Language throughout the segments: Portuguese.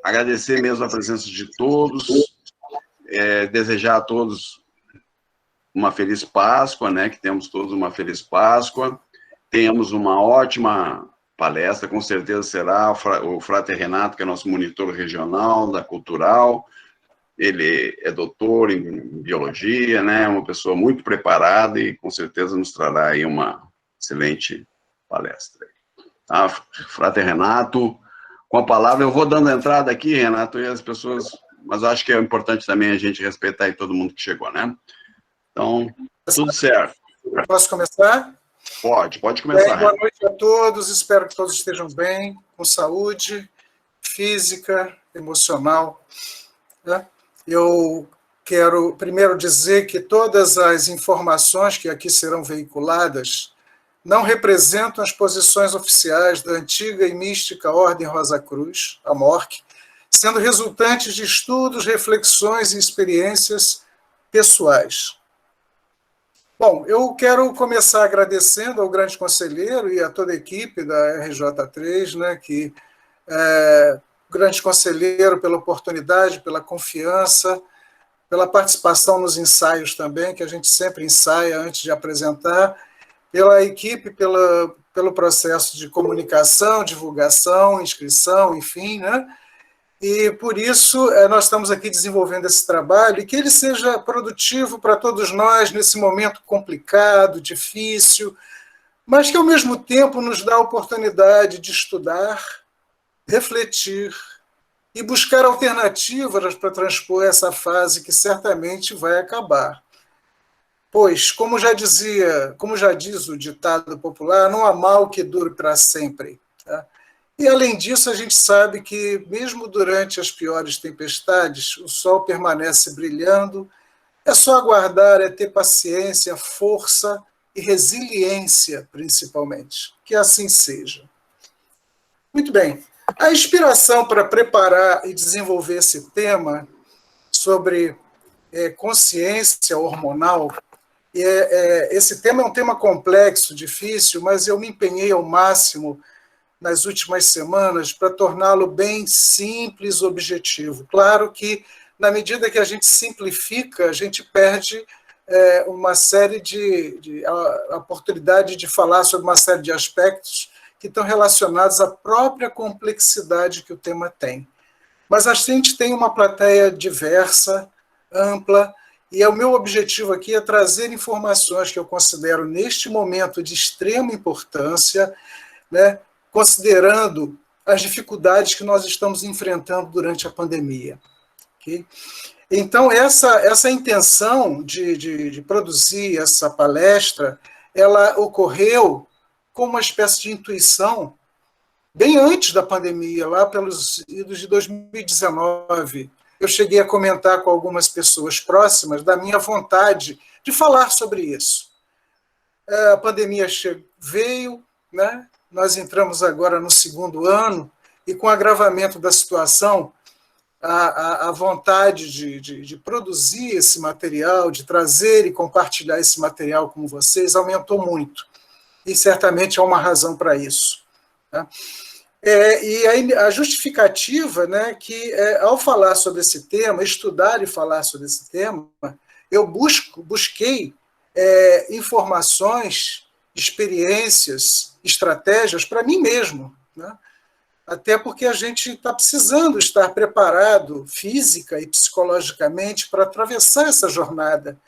Agradecer mesmo a presença de todos, desejar a todos uma feliz Páscoa, né? Que temos todos uma feliz Páscoa, tenhamos uma ótima palestra, com certeza será o Frater Renato, que é nosso monitor regional da Cultural. Ele é doutor em biologia, né? Uma pessoa muito preparada e com certeza nos trará aí uma excelente palestra. Tá? Frater Renato, com a palavra, eu vou dando entrada aqui, Renato, e as pessoas, mas eu acho que é importante também a gente respeitar aí todo mundo que chegou, né? Então, tudo certo. Posso começar? Pode começar. Boa noite a todos, espero que todos estejam bem, com saúde física, emocional, né? Eu quero primeiro dizer que todas as informações que aqui serão veiculadas não representam as posições oficiais da antiga e mística Ordem Rosa Cruz, a MORC, sendo resultantes de estudos, reflexões e experiências pessoais. Bom, eu quero começar agradecendo ao grande conselheiro e a toda a equipe da RJ3, né, que grande conselheiro pela oportunidade, pela confiança, pela participação nos ensaios também, que a gente sempre ensaia antes de apresentar, pela equipe, pelo processo de comunicação, divulgação, inscrição, enfim, né? E por isso nós estamos aqui desenvolvendo esse trabalho e que ele seja produtivo para todos nós nesse momento complicado, difícil, mas que ao mesmo tempo nos dá a oportunidade de estudar, refletir e buscar alternativas para transpor essa fase que certamente vai acabar. Pois, como já diz o ditado popular, não há mal que dure para sempre. Tá? E, além disso, a gente sabe que, mesmo durante as piores tempestades, o sol permanece brilhando. É só aguardar, é ter paciência, força e resiliência, principalmente. Que assim seja. Muito bem. A inspiração para preparar e desenvolver esse tema sobre consciência hormonal, esse tema é um tema complexo, difícil, mas eu me empenhei ao máximo nas últimas semanas para torná-lo bem simples, objetivo. Claro que, na medida que a gente simplifica, a gente perde uma série a oportunidade de falar sobre uma série de aspectos que estão relacionados à própria complexidade que o tema tem. Mas a gente tem uma plateia diversa, ampla, e o meu objetivo aqui é trazer informações que eu considero, neste momento, de extrema importância, né, considerando as dificuldades que nós estamos enfrentando durante a pandemia. Okay? Então, essa intenção de produzir essa palestra, ela ocorreu como uma espécie de intuição, bem antes da pandemia, lá pelos idos de 2019, eu cheguei a comentar com algumas pessoas próximas da minha vontade de falar sobre isso. A pandemia veio, né? Nós entramos agora no segundo ano, e com o agravamento da situação, a vontade de produzir esse material, de trazer e compartilhar esse material com vocês, aumentou muito. E certamente há uma razão para isso. Tá? E a justificativa, né, que ao falar sobre esse tema, estudar e falar sobre esse tema, eu busquei informações, experiências, estratégias para mim mesmo, né? Até porque a gente está precisando estar preparado física e psicologicamente para atravessar essa jornada,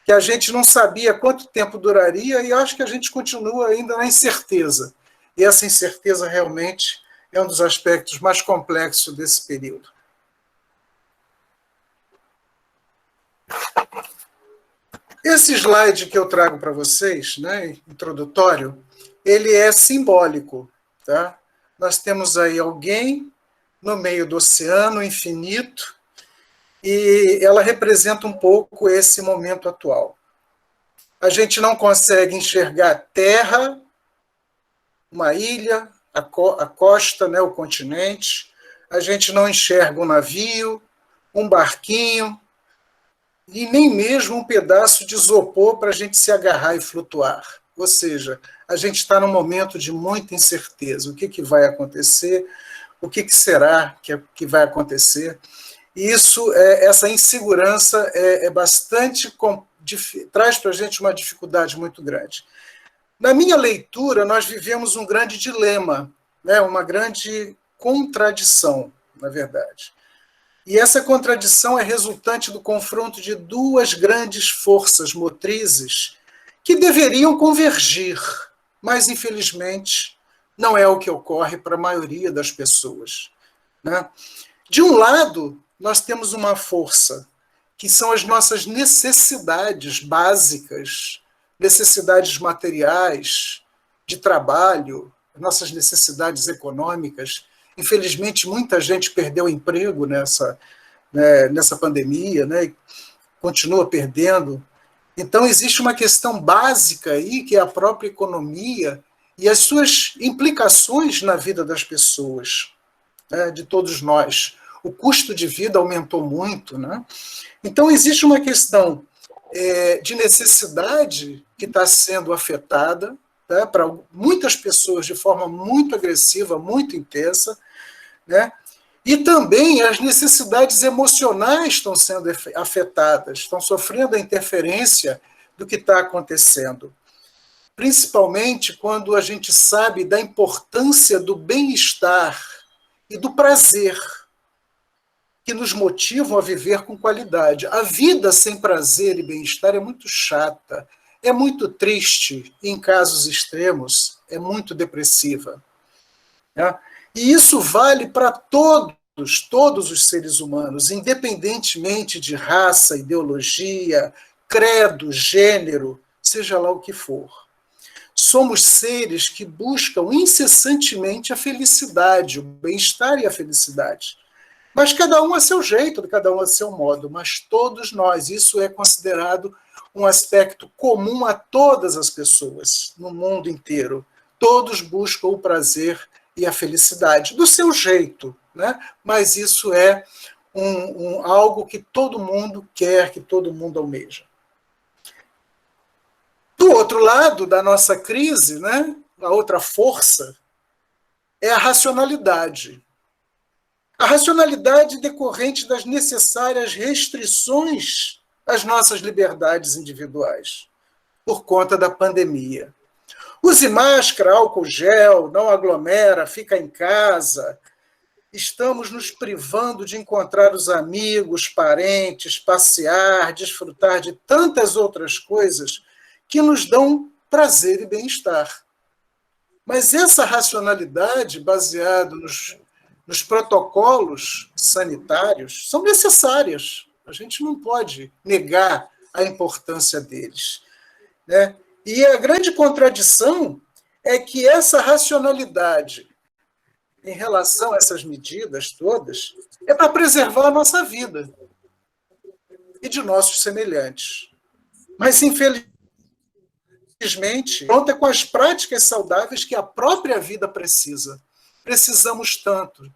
que a gente não sabia quanto tempo duraria e acho que a gente continua ainda na incerteza. E essa incerteza realmente é um dos aspectos mais complexos desse período. Esse slide que eu trago para vocês, né, introdutório, ele é simbólico. Tá? Nós temos aí alguém no meio do oceano infinito e ela representa um pouco esse momento atual. A gente não consegue enxergar a terra, uma ilha, a costa, né, o continente, a gente não enxerga um navio, um barquinho, e nem mesmo um pedaço de isopor para a gente se agarrar e flutuar. Ou seja, a gente está num momento de muita incerteza. O que vai acontecer? o que será que vai acontecer. E essa insegurança traz para a gente uma dificuldade muito grande. Na minha leitura, nós vivemos um grande dilema, né? Uma grande contradição, na verdade. E essa contradição é resultante do confronto de duas grandes forças motrizes que deveriam convergir, mas, infelizmente, não é o que ocorre para a maioria das pessoas, né? De um lado, nós temos uma força, que são as nossas necessidades básicas, necessidades materiais, de trabalho, nossas necessidades econômicas. Infelizmente, muita gente perdeu o emprego nessa pandemia, né? Continua perdendo. Então, existe uma questão básica aí, que é a própria economia e as suas implicações na vida das pessoas, né? De todos nós. O custo de vida aumentou muito, né? Então, existe uma questão de necessidade que está sendo afetada, tá? Para muitas pessoas de forma muito agressiva, muito intensa, né? E também as necessidades emocionais estão sendo afetadas, estão sofrendo a interferência do que está acontecendo. Principalmente quando a gente sabe da importância do bem-estar e do prazer, que nos motivam a viver com qualidade. A vida sem prazer e bem-estar é muito chata, é muito triste, e em casos extremos, é muito depressiva, né? E isso vale para todos os seres humanos, independentemente de raça, ideologia, credo, gênero, seja lá o que for. Somos seres que buscam incessantemente a felicidade, o bem-estar e a felicidade. Mas cada um a seu jeito, cada um a seu modo, mas todos nós, isso é considerado um aspecto comum a todas as pessoas no mundo inteiro. Todos buscam o prazer e a felicidade, do seu jeito, né? Mas isso é algo que todo mundo quer, que todo mundo almeja. Do outro lado da nossa crise, né, a outra força é a racionalidade. A racionalidade decorrente das necessárias restrições às nossas liberdades individuais, por conta da pandemia. Use máscara, álcool gel, não aglomera, fica em casa. Estamos nos privando de encontrar os amigos, parentes, passear, desfrutar de tantas outras coisas que nos dão prazer e bem-estar. Mas essa racionalidade, baseada nos protocolos sanitários, são necessárias. A gente não pode negar a importância deles, né? E a grande contradição é que essa racionalidade em relação a essas medidas todas é para preservar a nossa vida e de nossos semelhantes. Mas, infelizmente, conta com as práticas saudáveis que a própria vida precisa. Precisamos tanto,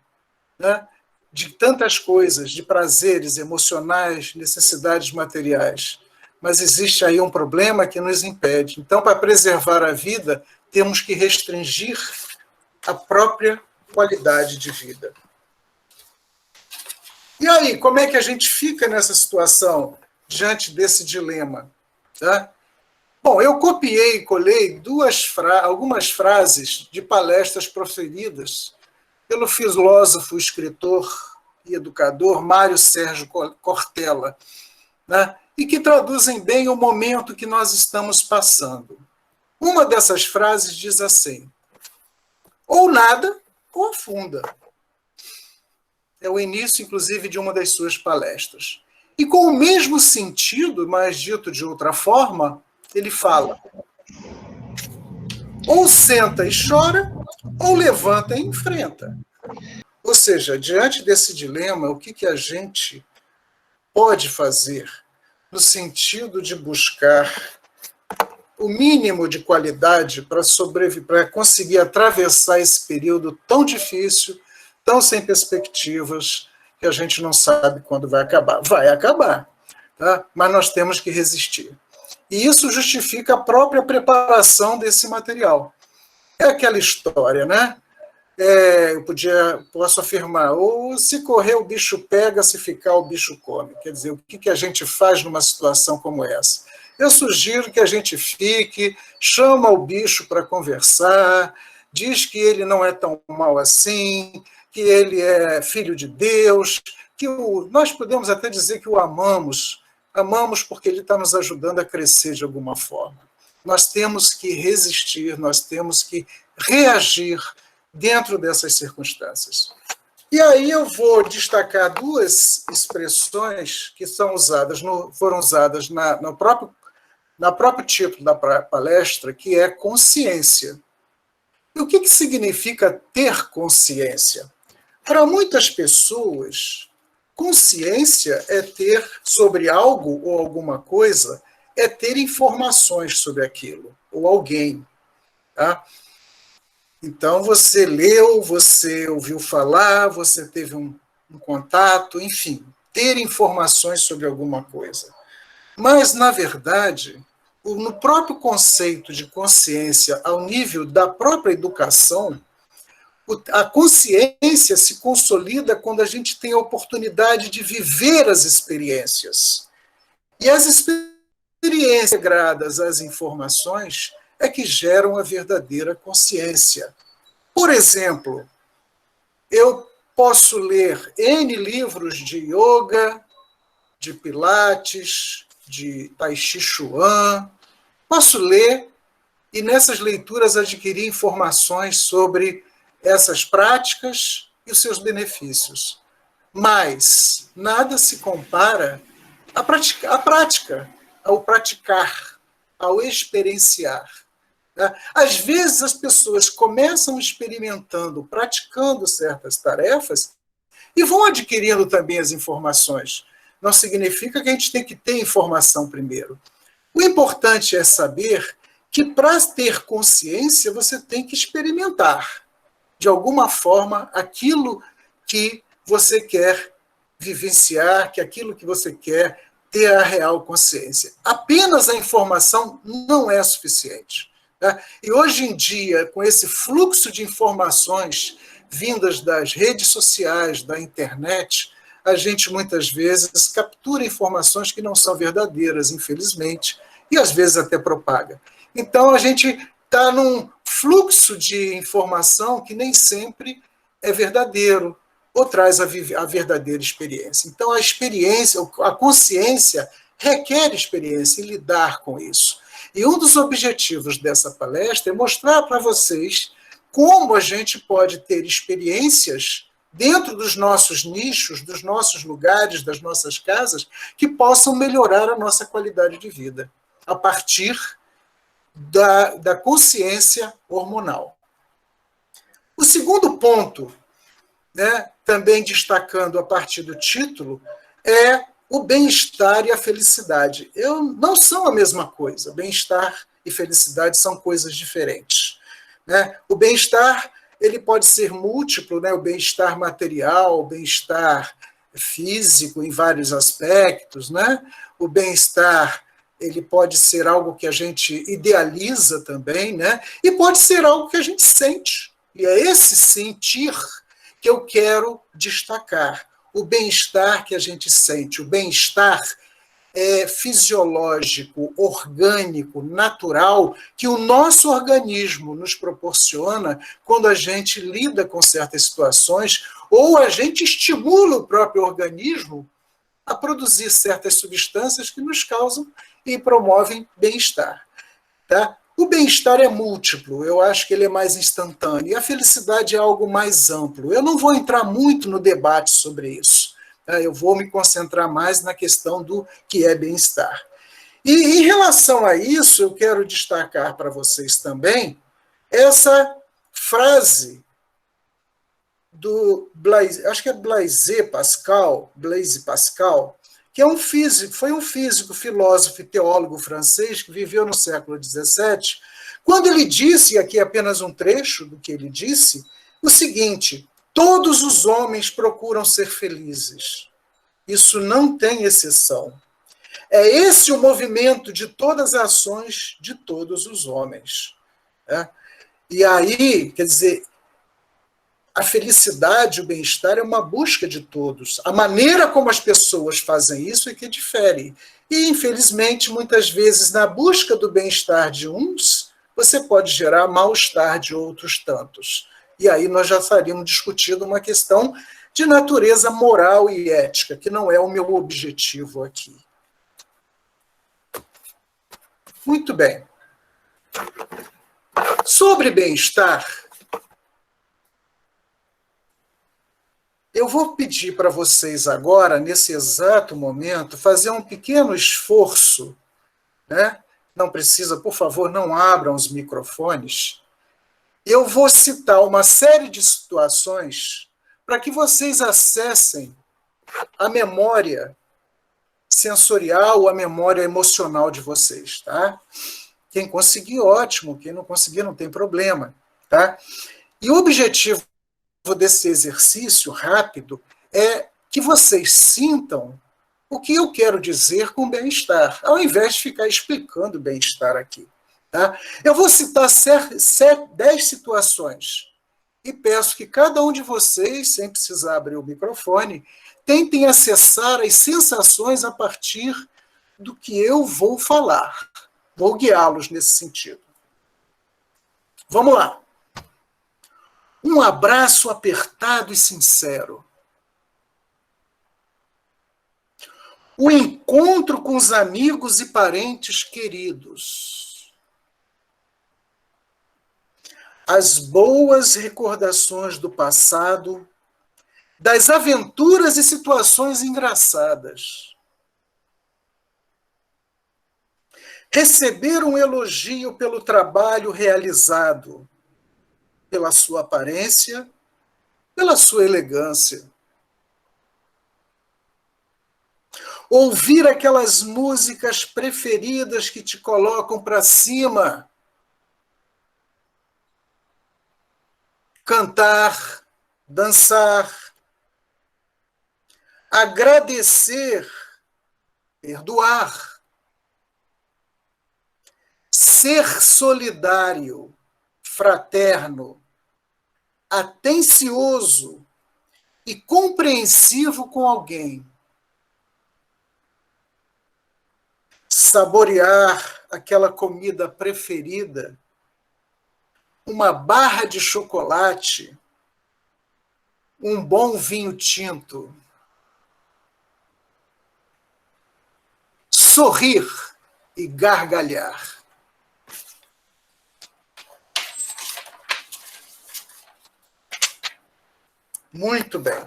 né, de tantas coisas, de prazeres emocionais, necessidades materiais. Mas existe aí um problema que nos impede. Então, para preservar a vida, temos que restringir a própria qualidade de vida. E aí, como é que a gente fica nessa situação, diante desse dilema? Tá? Bom, eu copiei e colei algumas frases de palestras proferidas pelo filósofo, escritor e educador Mário Sérgio Cortella, né? E que traduzem bem o momento que nós estamos passando. Uma dessas frases diz assim: ou nada, ou afunda. É o início, inclusive, de uma das suas palestras. E com o mesmo sentido, mas dito de outra forma, ele fala: ou senta e chora, ou levanta e enfrenta. Ou seja, diante desse dilema, o que a gente pode fazer no sentido de buscar o mínimo de qualidade para sobreviver, para conseguir atravessar esse período tão difícil, tão sem perspectivas, que a gente não sabe quando vai acabar. Vai acabar, tá? Mas nós temos que resistir. E isso justifica a própria preparação desse material. É aquela história, né? posso afirmar, ou se correr o bicho pega, se ficar o bicho come. Quer dizer, o que a gente faz numa situação como essa? Eu sugiro que a gente fique, chama o bicho para conversar, diz que ele não é tão mal assim, que ele é filho de Deus, nós podemos até dizer que o amamos porque ele está nos ajudando a crescer de alguma forma. Nós temos que resistir, nós temos que reagir dentro dessas circunstâncias. E aí eu vou destacar duas expressões que foram usadas no próprio título da palestra, que é consciência. E o que significa ter consciência? Para muitas pessoas, consciência é ter sobre algo ou alguma coisa, é ter informações sobre aquilo, ou alguém. Tá? Então, você leu, você ouviu falar, você teve um contato, enfim, ter informações sobre alguma coisa. Mas, na verdade, no próprio conceito de consciência, ao nível da própria educação, a consciência se consolida quando a gente tem a oportunidade de viver as experiências. E as experiências integradas às informações é que geram a verdadeira consciência. Por exemplo, eu posso ler N livros de yoga, de pilates, de tai chi chuan, posso ler e nessas leituras adquirir informações sobre essas práticas e os seus benefícios. Mas nada se compara à prática, ao praticar, ao experienciar. Às vezes as pessoas começam experimentando, praticando certas tarefas e vão adquirindo também as informações. Não significa que a gente tem que ter informação primeiro. O importante é saber que para ter consciência você tem que experimentar de alguma forma aquilo que você quer vivenciar, que aquilo que você quer ter a real consciência. Apenas a informação não é suficiente. Tá? E hoje em dia, com esse fluxo de informações vindas das redes sociais, da internet, a gente muitas vezes captura informações que não são verdadeiras, infelizmente, e às vezes até propaga. Então a gente está num fluxo de informação que nem sempre é verdadeiro ou traz a verdadeira experiência. Então a experiência, a consciência requer experiência em lidar com isso. E um dos objetivos dessa palestra é mostrar para vocês como a gente pode ter experiências dentro dos nossos nichos, dos nossos lugares, das nossas casas, que possam melhorar a nossa qualidade de vida, a partir da consciência hormonal. O segundo ponto, né, também destacando a partir do título, é o bem-estar e a felicidade. Não são a mesma coisa. Bem-estar e felicidade são coisas diferentes. Né? O bem-estar ele pode ser múltiplo, né? O bem-estar material, o bem-estar físico em vários aspectos. Né? O bem-estar ele pode ser algo que a gente idealiza também, né? E pode ser algo que a gente sente. E é esse sentir que eu quero destacar. O bem-estar que a gente sente, o bem-estar fisiológico, orgânico, natural, que o nosso organismo nos proporciona quando a gente lida com certas situações, ou a gente estimula o próprio organismo a produzir certas substâncias que nos causam e promovem bem-estar. Tá? O bem-estar é múltiplo, eu acho que ele é mais instantâneo, e a felicidade é algo mais amplo. Eu não vou entrar muito no debate sobre isso. Tá? Eu vou me concentrar mais na questão do que é bem-estar. E em relação a isso, eu quero destacar para vocês também essa frase do Blaise, acho que é Blaise Pascal, que é um físico, foi um físico, filósofo e teólogo francês que viveu no século XVII, quando ele disse, e aqui é apenas um trecho do que ele disse, o seguinte: todos os homens procuram ser felizes. Isso não tem exceção. É esse o movimento de todas as ações de todos os homens. Né? E aí, quer dizer, a felicidade, o bem-estar é uma busca de todos. A maneira como as pessoas fazem isso é que difere. E, infelizmente, muitas vezes, na busca do bem-estar de uns, você pode gerar mal-estar de outros tantos. E aí nós já estaríamos discutindo uma questão de natureza moral e ética, que não é o meu objetivo aqui. Muito bem. Sobre bem-estar, eu vou pedir para vocês agora, nesse exato momento, fazer um pequeno esforço, né? Não precisa, por favor, não abram os microfones. Eu vou citar uma série de situações para que vocês acessem a memória sensorial, a memória emocional de vocês, tá? Quem conseguir, ótimo. Quem não conseguir, não tem problema, tá? E o objetivo desse exercício rápido é que vocês sintam o que eu quero dizer com bem-estar, ao invés de ficar explicando bem-estar aqui. Tá? Eu vou citar 10 situações e peço que cada um de vocês, sem precisar abrir o microfone, tentem acessar as sensações a partir do que eu vou falar. Vou guiá-los nesse sentido. Vamos lá. Um abraço apertado e sincero. O encontro com os amigos e parentes queridos. As boas recordações do passado, das aventuras e situações engraçadas. Receber um elogio pelo trabalho realizado, pela sua aparência, pela sua elegância. Ouvir aquelas músicas preferidas que te colocam para cima. Cantar, dançar. Agradecer, perdoar. Ser solidário, fraterno, atencioso e compreensivo com alguém. Saborear aquela comida preferida, uma barra de chocolate, um bom vinho tinto. Sorrir e gargalhar. Muito bem.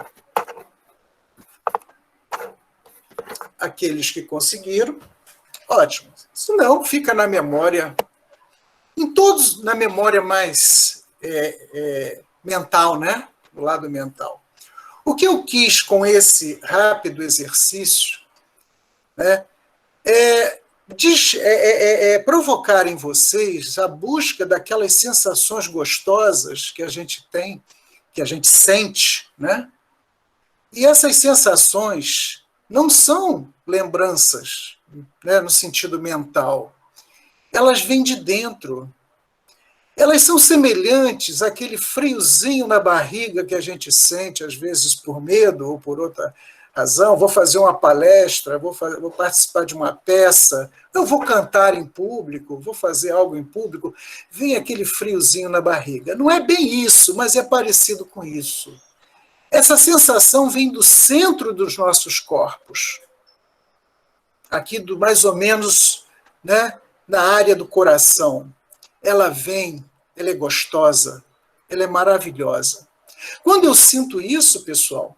Aqueles que conseguiram, ótimo. Se não, fica na memória, em todos, na memória mais mental, né? Do lado mental. O que eu quis com esse rápido exercício, né, é provocar em vocês a busca daquelas sensações gostosas que a gente tem, que a gente sente, né? E essas sensações não são lembranças, né, no sentido mental. Elas vêm de dentro. Elas são semelhantes àquele friozinho na barriga que a gente sente, às vezes por medo ou por outra razão. Vou fazer uma palestra, vou participar de uma peça, eu vou cantar em público, vou fazer algo em público, vem aquele friozinho na barriga. Não é bem isso, mas é parecido com isso. Essa sensação vem do centro dos nossos corpos, aqui do mais ou menos, né, na área do coração. Ela vem, ela é gostosa, ela é maravilhosa. Quando eu sinto isso, pessoal,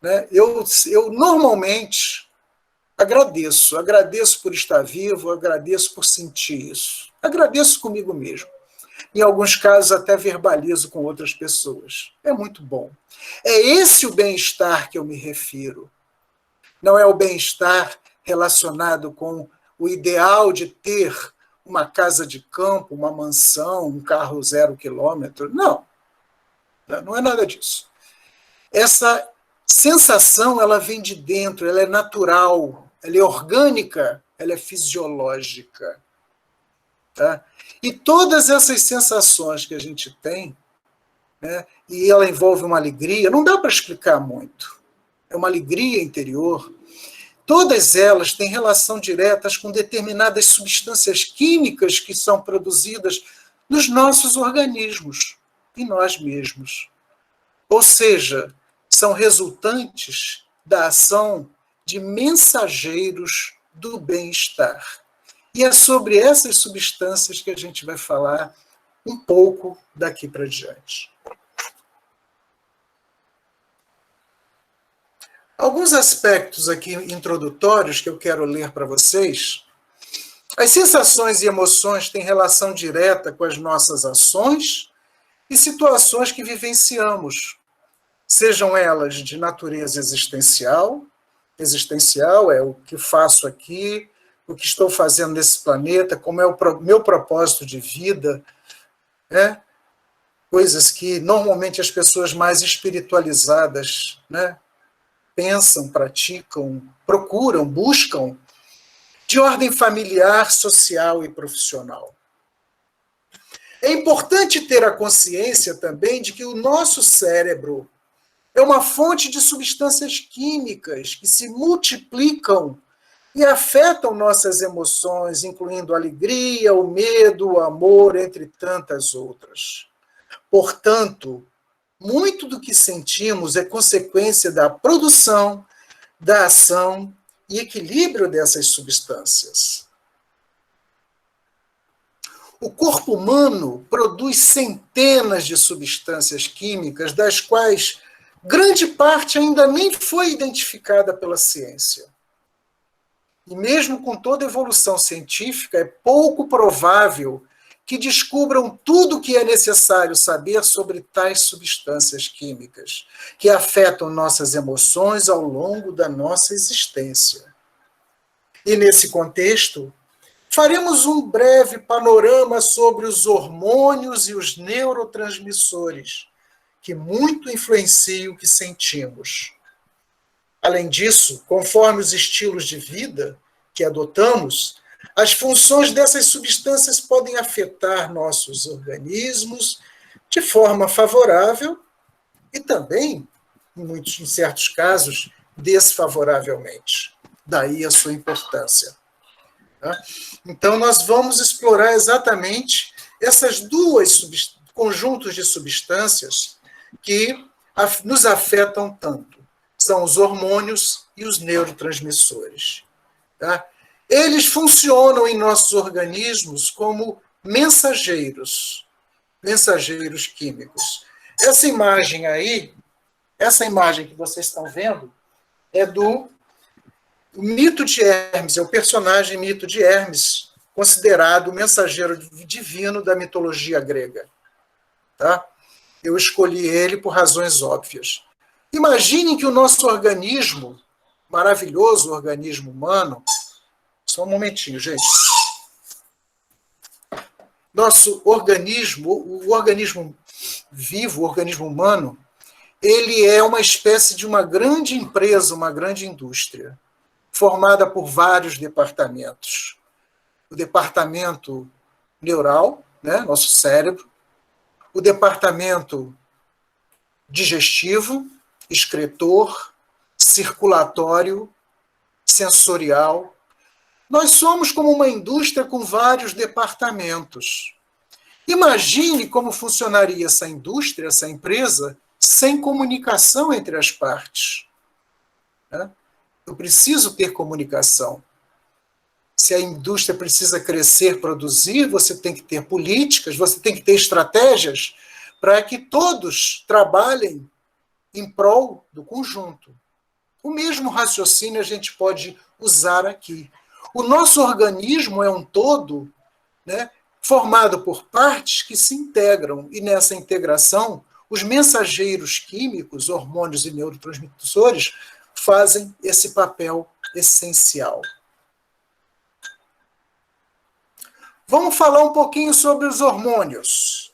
né, eu normalmente agradeço por estar vivo, agradeço por sentir isso, agradeço comigo mesmo. Em alguns casos, até verbalizo com outras pessoas. É muito bom. É esse o bem-estar que eu me refiro. Não é o bem-estar relacionado com o ideal de ter uma casa de campo, uma mansão, um carro 0 quilômetro. Não. Não é nada disso. Essa sensação, ela vem de dentro, ela é natural, ela é orgânica, ela é fisiológica. Tá? E todas essas sensações que a gente tem, né? E ela envolve uma alegria, não dá para explicar muito. É uma alegria interior. Todas elas têm relação direta com determinadas substâncias químicas que são produzidas nos nossos organismos, em nós mesmos. Ou seja, são resultantes da ação de mensageiros do bem-estar. E é sobre essas substâncias que a gente vai falar um pouco daqui para diante. Alguns aspectos aqui introdutórios que eu quero ler para vocês. As sensações e emoções têm relação direta com as nossas ações e situações que vivenciamos, sejam elas de natureza existencial é o que faço aqui, o que estou fazendo nesse planeta, como é o meu propósito de vida, né? Coisas que normalmente as pessoas mais espiritualizadas, né, pensam, praticam, procuram, buscam, de ordem familiar, social e profissional. É importante ter a consciência também de que o nosso cérebro é uma fonte de substâncias químicas que se multiplicam e afetam nossas emoções, incluindo a alegria, o medo, o amor, entre tantas outras. Portanto, muito do que sentimos é consequência da produção, da ação e equilíbrio dessas substâncias. O corpo humano produz centenas de substâncias químicas, das quais grande parte ainda nem foi identificada pela ciência. E mesmo com toda a evolução científica, é pouco provável que descubram tudo o que é necessário saber sobre tais substâncias químicas, que afetam nossas emoções ao longo da nossa existência. E nesse contexto, faremos um breve panorama sobre os hormônios e os neurotransmissores, que muito influenciam o que sentimos. Além disso, conforme os estilos de vida que adotamos, as funções dessas substâncias podem afetar nossos organismos de forma favorável e também, em certos casos, desfavoravelmente. Daí a sua importância. Então, nós vamos explorar exatamente essas duas conjuntos de substâncias que nos afetam tanto. São os hormônios e os neurotransmissores. Tá? Eles funcionam em nossos organismos como mensageiros químicos. Essa imagem aí, essa imagem que vocês estão vendo, é do Mito de Hermes, é o personagem Mito de Hermes, considerado o mensageiro divino da mitologia grega. Tá? Eu escolhi ele por razões óbvias. Imaginem que o nosso organismo, maravilhoso organismo humano, só um momentinho, gente. Nosso organismo, o organismo vivo, o organismo humano, ele é uma espécie de uma grande empresa, uma grande indústria, formada por vários departamentos. O departamento neural, né, nosso cérebro, o departamento digestivo, excretor, circulatório, sensorial. Nós somos como uma indústria com vários departamentos. Imagine como funcionaria essa indústria, essa empresa, sem comunicação entre as partes. Eu preciso ter comunicação. Se a indústria precisa crescer, produzir, você tem que ter políticas, você tem que ter estratégias para que todos trabalhem em prol do conjunto. O mesmo raciocínio a gente pode usar aqui. O nosso organismo é um todo, né, formado por partes que se integram, e nessa integração, os mensageiros químicos, hormônios e neurotransmissores, fazem esse papel essencial. Vamos falar um pouquinho sobre os hormônios.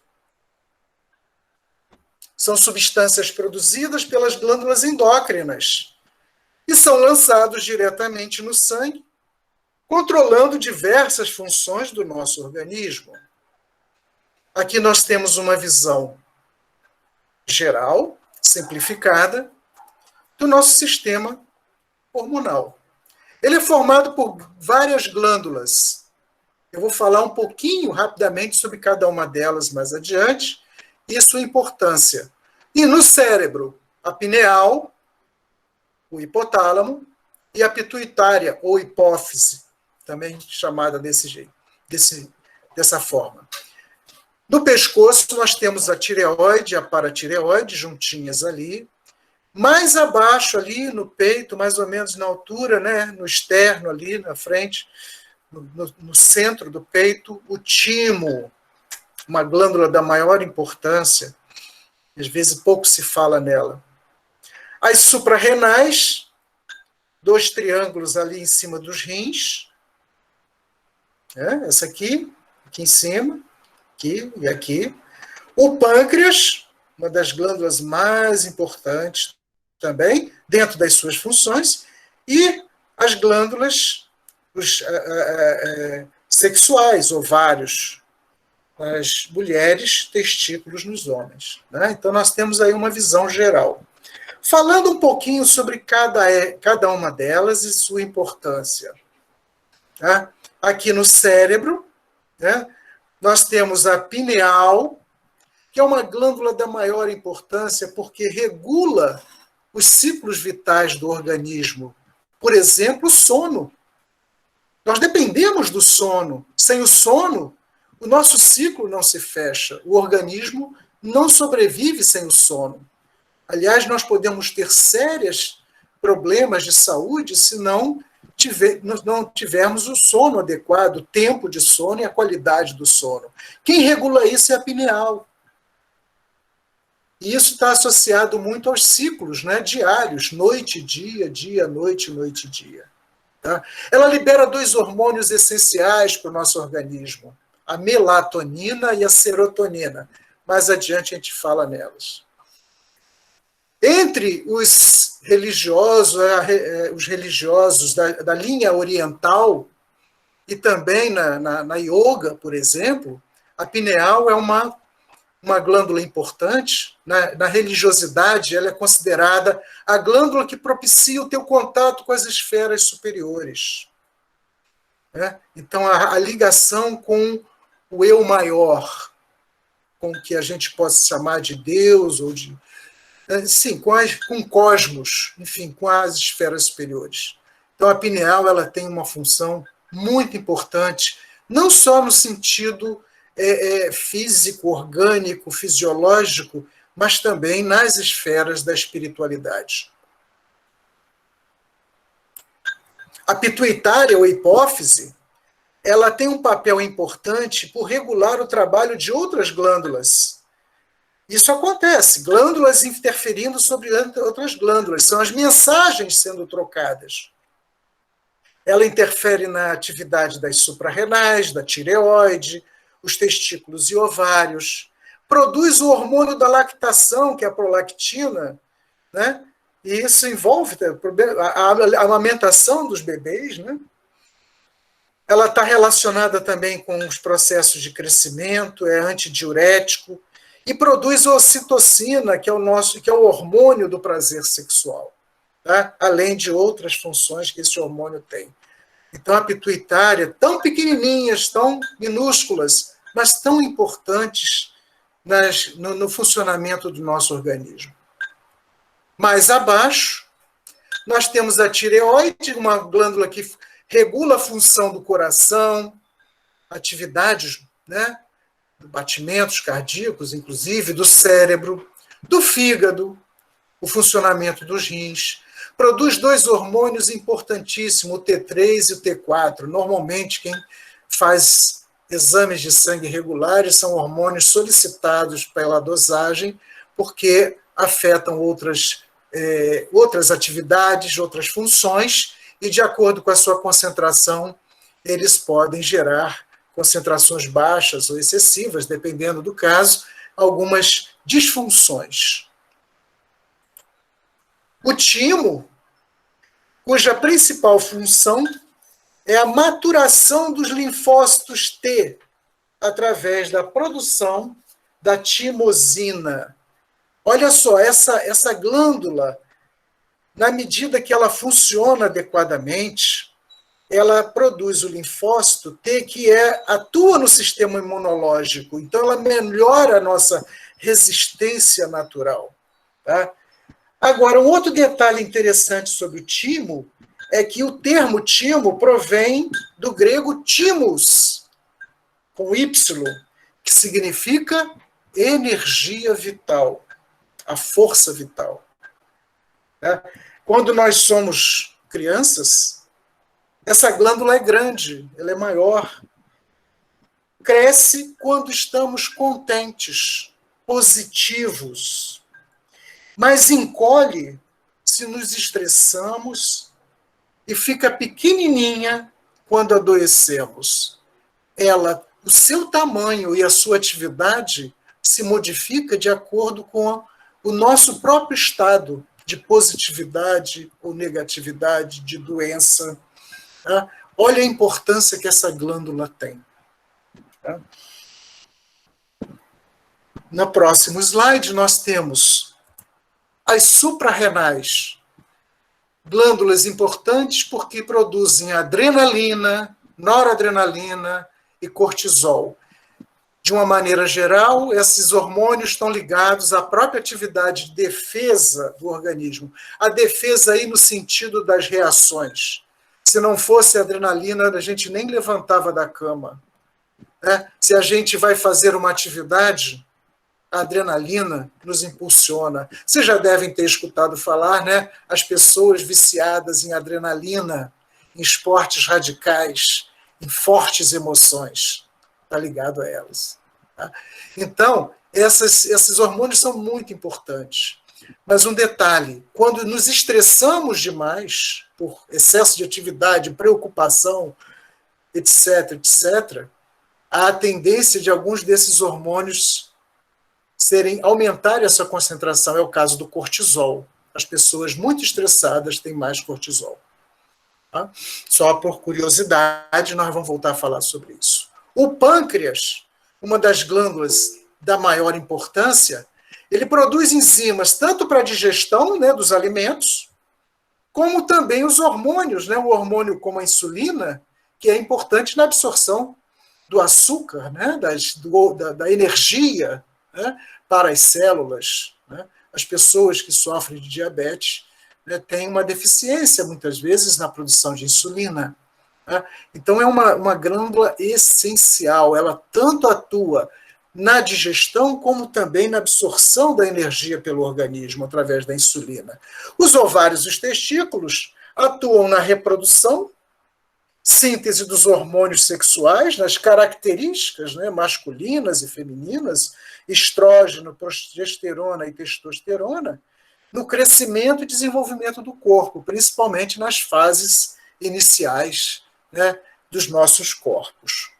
São substâncias produzidas pelas glândulas endócrinas e são lançados diretamente no sangue, controlando diversas funções do nosso organismo. Aqui nós temos uma visão geral, simplificada, do nosso sistema hormonal. Ele é formado por várias glândulas. Eu vou falar um pouquinho rapidamente sobre cada uma delas mais adiante e sua importância. E no cérebro, a pineal, o hipotálamo e a pituitária, ou hipófise, também chamada desse jeito, dessa forma. No pescoço, nós temos a tireoide e a paratireoide juntinhas ali. Mais abaixo ali, no peito, mais ou menos na altura, né, no externo ali, na frente, no centro do peito, o timo, uma glândula da maior importância. Às vezes pouco se fala nela. As suprarrenais, 2 triângulos ali em cima dos rins. Essa aqui em cima, aqui e aqui. O pâncreas, uma das glândulas mais importantes também, dentro das suas funções, e as glândulas sexuais, ovários, nas mulheres, testículos nos homens. Né? Então, nós temos aí uma visão geral. Falando um pouquinho sobre cada uma delas e sua importância. Tá? Aqui no cérebro, né, nós temos a pineal, que é uma glândula da maior importância porque regula os ciclos vitais do organismo. Por exemplo, o sono. Nós dependemos do sono. Sem o sono, o nosso ciclo não se fecha. O organismo não sobrevive sem o sono. Aliás, nós podemos ter sérios problemas de saúde se não tivermos o sono adequado, o tempo de sono e a qualidade do sono. Quem regula isso é a pineal. E isso está associado muito aos ciclos, né, diários, noite, dia, noite, dia. Tá? Ela libera 2 hormônios essenciais para o nosso organismo, a melatonina e a serotonina. Mais adiante a gente fala nelas. Entre os religiosos da linha oriental e também na yoga, por exemplo, a pineal é uma glândula importante. Na religiosidade, ela é considerada a glândula que propicia o teu contato com as esferas superiores. Né? Então, a ligação com o eu maior, com o que a gente possa chamar de Deus, ou de... Sim, com o cosmos, enfim, com as esferas superiores. Então, a pineal ela tem uma função muito importante, não só no sentido físico, orgânico, fisiológico, mas também nas esferas da espiritualidade. A pituitária, ou hipófise, ela tem um papel importante por regular o trabalho de outras glândulas. Isso acontece, glândulas interferindo sobre outras glândulas, são as mensagens sendo trocadas. Ela interfere na atividade das suprarrenais, da tireoide, os testículos e ovários, produz o hormônio da lactação, que é a prolactina, né? E isso envolve a amamentação dos bebês, né? Ela está relacionada também com os processos de crescimento, é antidiurético, e produz ocitocina, que é o hormônio do prazer sexual, tá? Além de outras funções que esse hormônio tem. Então, a pituitária, tão pequenininhas, tão minúsculas, mas tão importantes no funcionamento do nosso organismo. Mais abaixo, nós temos a tireoide, uma glândula que regula a função do coração, atividades, né, batimentos cardíacos, inclusive, do cérebro, do fígado, o funcionamento dos rins. Produz 2 hormônios importantíssimos, o T3 e o T4. Normalmente, quem faz exames de sangue regulares são hormônios solicitados pela dosagem, porque afetam outras atividades, outras funções, e, de acordo com a sua concentração, eles podem gerar concentrações baixas ou excessivas, dependendo do caso, algumas disfunções. O timo, cuja principal função é a maturação dos linfócitos T, através da produção da timosina. Olha só, essa glândula, na medida que ela funciona adequadamente, ela produz o linfócito T, que atua no sistema imunológico. Então, ela melhora a nossa resistência natural. Tá? Agora, um outro detalhe interessante sobre o timo é que o termo timo provém do grego timos, com Y, que significa energia vital, a força vital. Tá? Quando nós somos crianças, essa glândula é grande, ela é maior. Cresce quando estamos contentes, positivos, mas encolhe se nos estressamos e fica pequenininha quando adoecemos. O seu tamanho e a sua atividade se modifica de acordo com o nosso próprio estado de positividade ou negatividade, de doença. Tá? Olha a importância que essa glândula tem. Tá? No próximo slide, nós temos as suprarrenais, glândulas importantes porque produzem adrenalina, noradrenalina e cortisol. De uma maneira geral, esses hormônios estão ligados à própria atividade de defesa do organismo. A defesa aí no sentido das reações. Se não fosse a adrenalina, a gente nem levantava da cama. Né? Se a gente vai fazer uma atividade, a adrenalina nos impulsiona. Vocês já devem ter escutado falar, né? As pessoas viciadas em adrenalina, em esportes radicais, em fortes emoções. Está ligado a elas. Tá? Então, esses hormônios são muito importantes. Mas um detalhe, quando nos estressamos demais, por excesso de atividade, preocupação, etc., etc., há a tendência de alguns desses hormônios aumentarem a sua concentração. É o caso do cortisol. As pessoas muito estressadas têm mais cortisol. Tá? Só por curiosidade, nós vamos voltar a falar sobre isso. O pâncreas, uma das glândulas da maior importância, ele produz enzimas tanto para a digestão, né, dos alimentos, como também os hormônios, né, o hormônio como a insulina, que é importante na absorção do açúcar, né, da energia, né, para as células. Né? As pessoas que sofrem de diabetes, né, têm uma deficiência, muitas vezes, na produção de insulina. Né? Então, é uma glândula essencial. Ela tanto atua na digestão, como também na absorção da energia pelo organismo, através da insulina. Os ovários e os testículos atuam na reprodução, síntese dos hormônios sexuais, nas características, né, masculinas e femininas, estrógeno, progesterona e testosterona, no crescimento e desenvolvimento do corpo, principalmente nas fases iniciais, né, dos nossos corpos.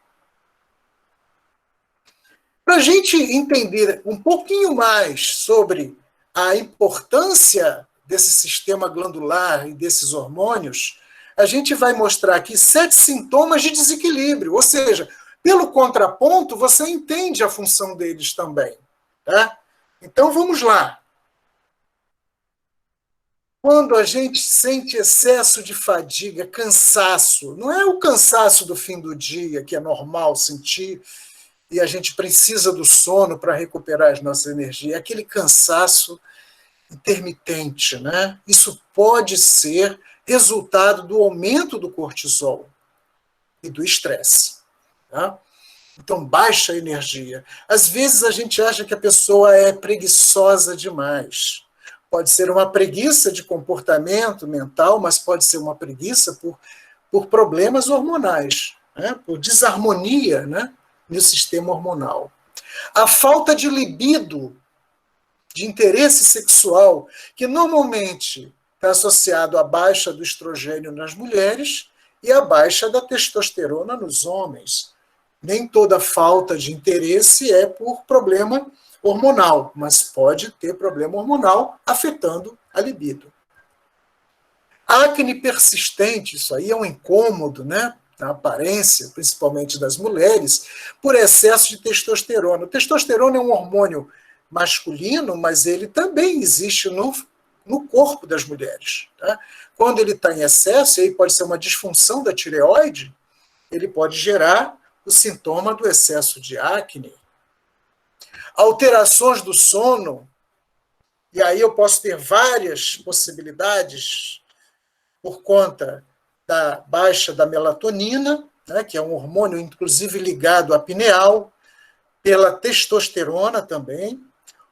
Para a gente entender um pouquinho mais sobre a importância desse sistema glandular e desses hormônios, a gente vai mostrar aqui 7 sintomas de desequilíbrio, ou seja, pelo contraponto, você entende a função deles também. Tá? Então, vamos lá. Quando a gente sente excesso de fadiga, cansaço, não é o cansaço do fim do dia, que é normal sentir, e a gente precisa do sono para recuperar as nossas energias, é aquele cansaço intermitente, né? Isso pode ser resultado do aumento do cortisol e do estresse. Tá? Então, baixa a energia. Às vezes a gente acha que a pessoa é preguiçosa demais. Pode ser uma preguiça de comportamento mental, mas pode ser uma preguiça por problemas hormonais, né? Por desarmonia, né, no sistema hormonal. A falta de libido, de interesse sexual, que normalmente está associado à baixa do estrogênio nas mulheres e à baixa da testosterona nos homens. Nem toda falta de interesse é por problema hormonal, mas pode ter problema hormonal afetando a libido. Acne persistente, isso aí é um incômodo, né, na aparência, principalmente das mulheres, por excesso de testosterona. O testosterona é um hormônio masculino, mas ele também existe no corpo das mulheres. Tá? Quando ele está em excesso, aí pode ser uma disfunção da tireoide, ele pode gerar o sintoma do excesso de acne. Alterações do sono, e aí eu posso ter várias possibilidades por conta da baixa da melatonina, né, que é um hormônio, inclusive, ligado à pineal, pela testosterona também,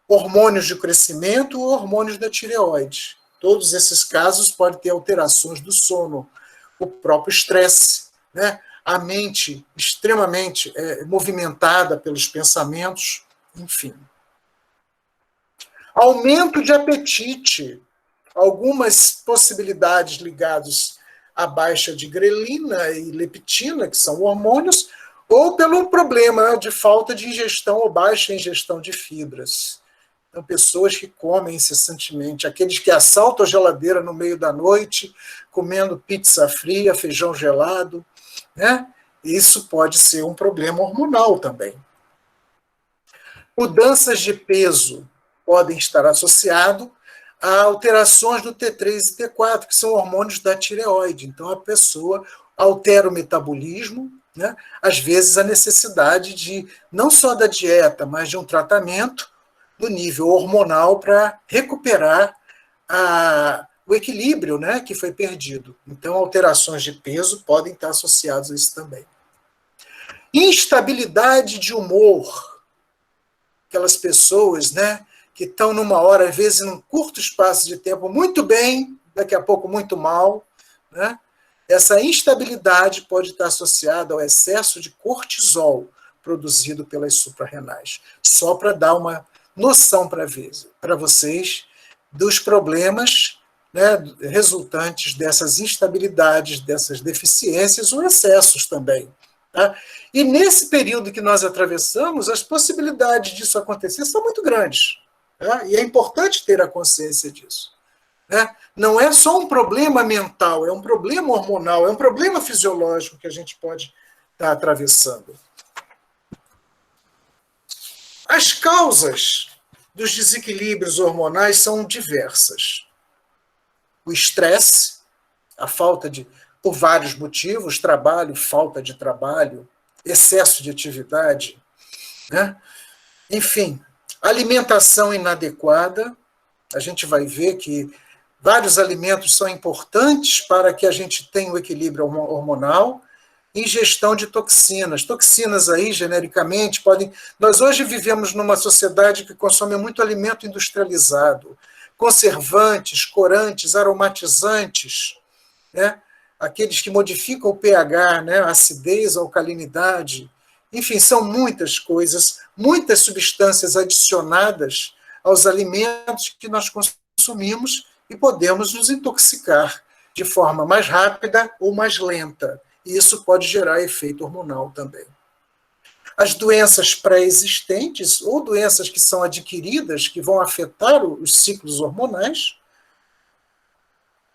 hormônios de crescimento ou hormônios da tireoide. Todos esses casos podem ter alterações do sono, o próprio estresse, né, a mente extremamente movimentada pelos pensamentos, enfim. Aumento de apetite, algumas possibilidades ligadas à baixa de grelina e leptina, que são hormônios, ou pelo problema de falta de ingestão ou baixa ingestão de fibras. Então, pessoas que comem incessantemente, aqueles que assaltam a geladeira no meio da noite, comendo pizza fria, feijão gelado, né? Isso pode ser um problema hormonal também. Mudanças de peso podem estar associadas a alterações do T3 e T4, que são hormônios da tireoide. Então, a pessoa altera o metabolismo, né? Às vezes a necessidade de, não só da dieta, mas de um tratamento do nível hormonal para recuperar o equilíbrio, né, que foi perdido. Então, alterações de peso podem estar associadas a isso também. Instabilidade de humor. Aquelas pessoas, né, que estão numa hora, às vezes, num curto espaço de tempo, muito bem, daqui a pouco muito mal, né? Essa instabilidade pode estar associada ao excesso de cortisol produzido pelas suprarrenais. Só para dar uma noção para vocês dos problemas, né, resultantes dessas instabilidades, dessas deficiências ou excessos também. Tá? E nesse período que nós atravessamos, as possibilidades disso acontecer são muito grandes. Tá? E é importante ter a consciência disso. Né? Não é só um problema mental, é um problema hormonal, é um problema fisiológico que a gente pode estar atravessando. As causas dos desequilíbrios hormonais são diversas. O estresse, a falta de, por vários motivos, trabalho, falta de trabalho, excesso de atividade, né? Enfim, alimentação inadequada, a gente vai ver que vários alimentos são importantes para que a gente tenha o equilíbrio hormonal. Ingestão de toxinas. Toxinas aí, genericamente, podem... Nós hoje vivemos numa sociedade que consome muito alimento industrializado, conservantes, corantes, aromatizantes, né? Aqueles que modificam o pH, né? Acidez, alcalinidade. Enfim, são muitas coisas, muitas substâncias adicionadas aos alimentos que nós consumimos e podemos nos intoxicar de forma mais rápida ou mais lenta. E isso pode gerar efeito hormonal também. As doenças pré-existentes ou doenças que são adquiridas, que vão afetar os ciclos hormonais.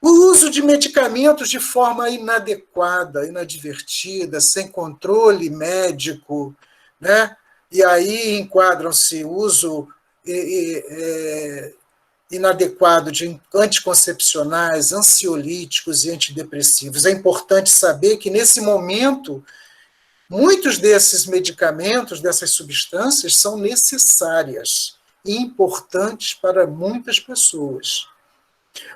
O uso de medicamentos de forma inadequada, inadvertida, sem controle médico, né? E aí enquadram-se uso inadequado de anticoncepcionais, ansiolíticos e antidepressivos. É importante saber que, nesse momento, muitos desses medicamentos, dessas substâncias, são necessárias e importantes para muitas pessoas.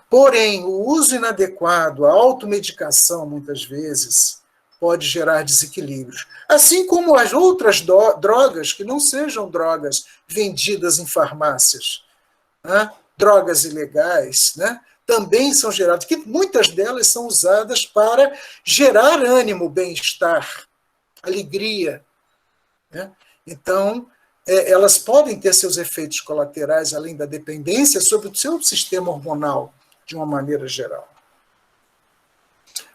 Porém, o uso inadequado, a automedicação, muitas vezes, pode gerar desequilíbrios. Assim como as outras drogas que não sejam drogas vendidas em farmácias, né? Drogas ilegais, né? Também são geradas, que muitas delas são usadas para gerar ânimo, bem-estar, alegria. Né? Então, elas podem ter seus efeitos colaterais, além da dependência, sobre o seu sistema hormonal, de uma maneira geral.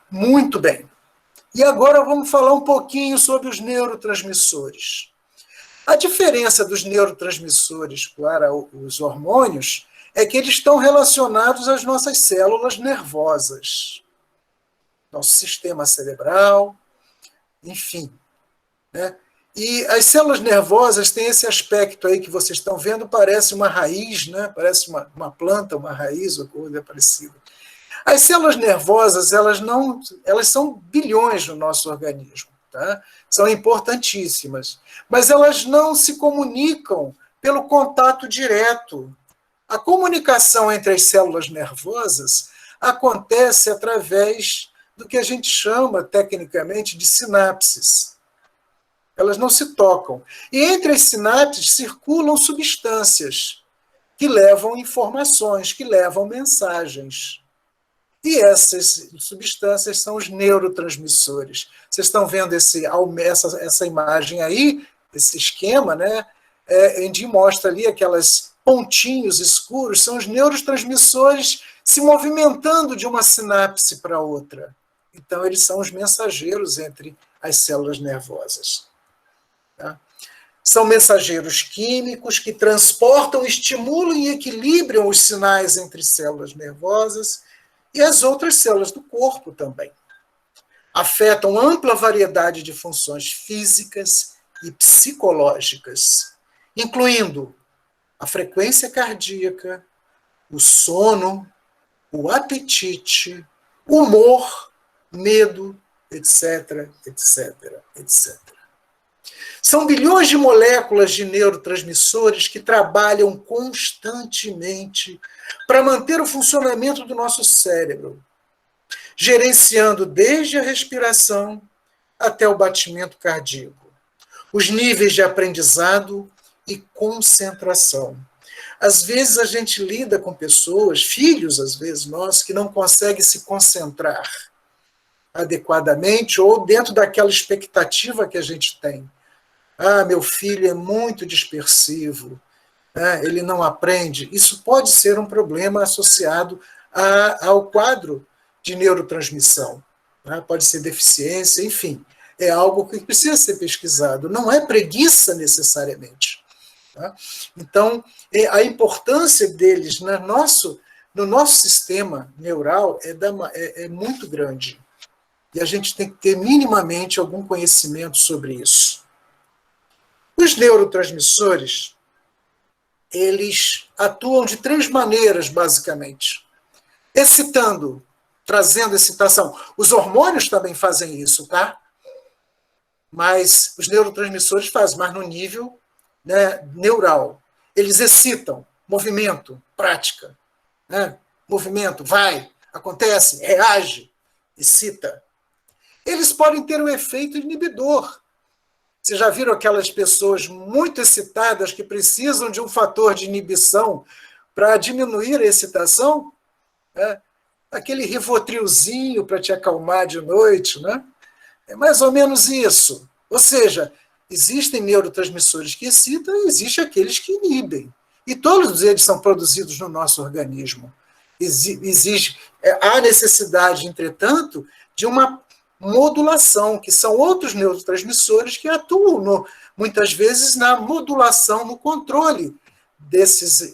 Muito bem. E agora vamos falar um pouquinho sobre os neurotransmissores. A diferença dos neurotransmissores para os hormônios é que eles estão relacionados às nossas células nervosas, nosso sistema cerebral, enfim. Né? E as células nervosas têm esse aspecto aí que vocês estão vendo, parece uma raiz, né? Parece uma planta, uma raiz ou coisa parecida. As células nervosas, elas são bilhões no nosso organismo, tá? São importantíssimas, mas elas não se comunicam pelo contato direto. A comunicação entre as células nervosas acontece através do que a gente chama, tecnicamente, de sinapses. Elas não se tocam. E entre as sinapses circulam substâncias que levam informações, que levam mensagens. E essas substâncias são os neurotransmissores. Vocês estão vendo essa imagem aí, esse esquema, né? Andy mostra ali aquelas pontinhos escuros, são os neurotransmissores se movimentando de uma sinapse para outra. Então, eles são os mensageiros entre as células nervosas. Tá? São mensageiros químicos que transportam, estimulam e equilibram os sinais entre células nervosas e as outras células do corpo também. Afetam ampla variedade de funções físicas e psicológicas, incluindo a frequência cardíaca, o sono, o apetite, o humor, medo, etc, etc, etc. São bilhões de moléculas de neurotransmissores que trabalham constantemente para manter o funcionamento do nosso cérebro, gerenciando desde a respiração até o batimento cardíaco, os níveis de aprendizado e concentração. Às vezes a gente lida com pessoas, filhos às vezes nós, que não conseguem se concentrar adequadamente ou dentro daquela expectativa que a gente tem. Ah, meu filho é muito dispersivo, né? Ele não aprende. Isso pode ser um problema associado ao quadro de neurotransmissão. Né? Pode ser deficiência, enfim. É algo que precisa ser pesquisado. Não é preguiça necessariamente. Tá? Então, a importância deles no nosso sistema neural é muito grande. E a gente tem que ter minimamente algum conhecimento sobre isso. Os neurotransmissores, eles atuam de 3 maneiras, basicamente. Excitando, trazendo excitação. Os hormônios também fazem isso, tá? Mas os neurotransmissores fazem, mas no nível, né, neural. Eles excitam, movimento, prática. Né? Movimento, vai, acontece, reage, excita. Eles podem ter um efeito inibidor. Vocês já viram aquelas pessoas muito excitadas que precisam de um fator de inibição para diminuir a excitação? Aquele Rivotrilzinho para te acalmar de noite, né? É mais ou menos isso. Ou seja, existem neurotransmissores que excitam e existem aqueles que inibem. E todos eles são produzidos no nosso organismo. Há necessidade, entretanto, de uma modulação, que são outros neurotransmissores que atuam, muitas vezes, na modulação, no controle dessas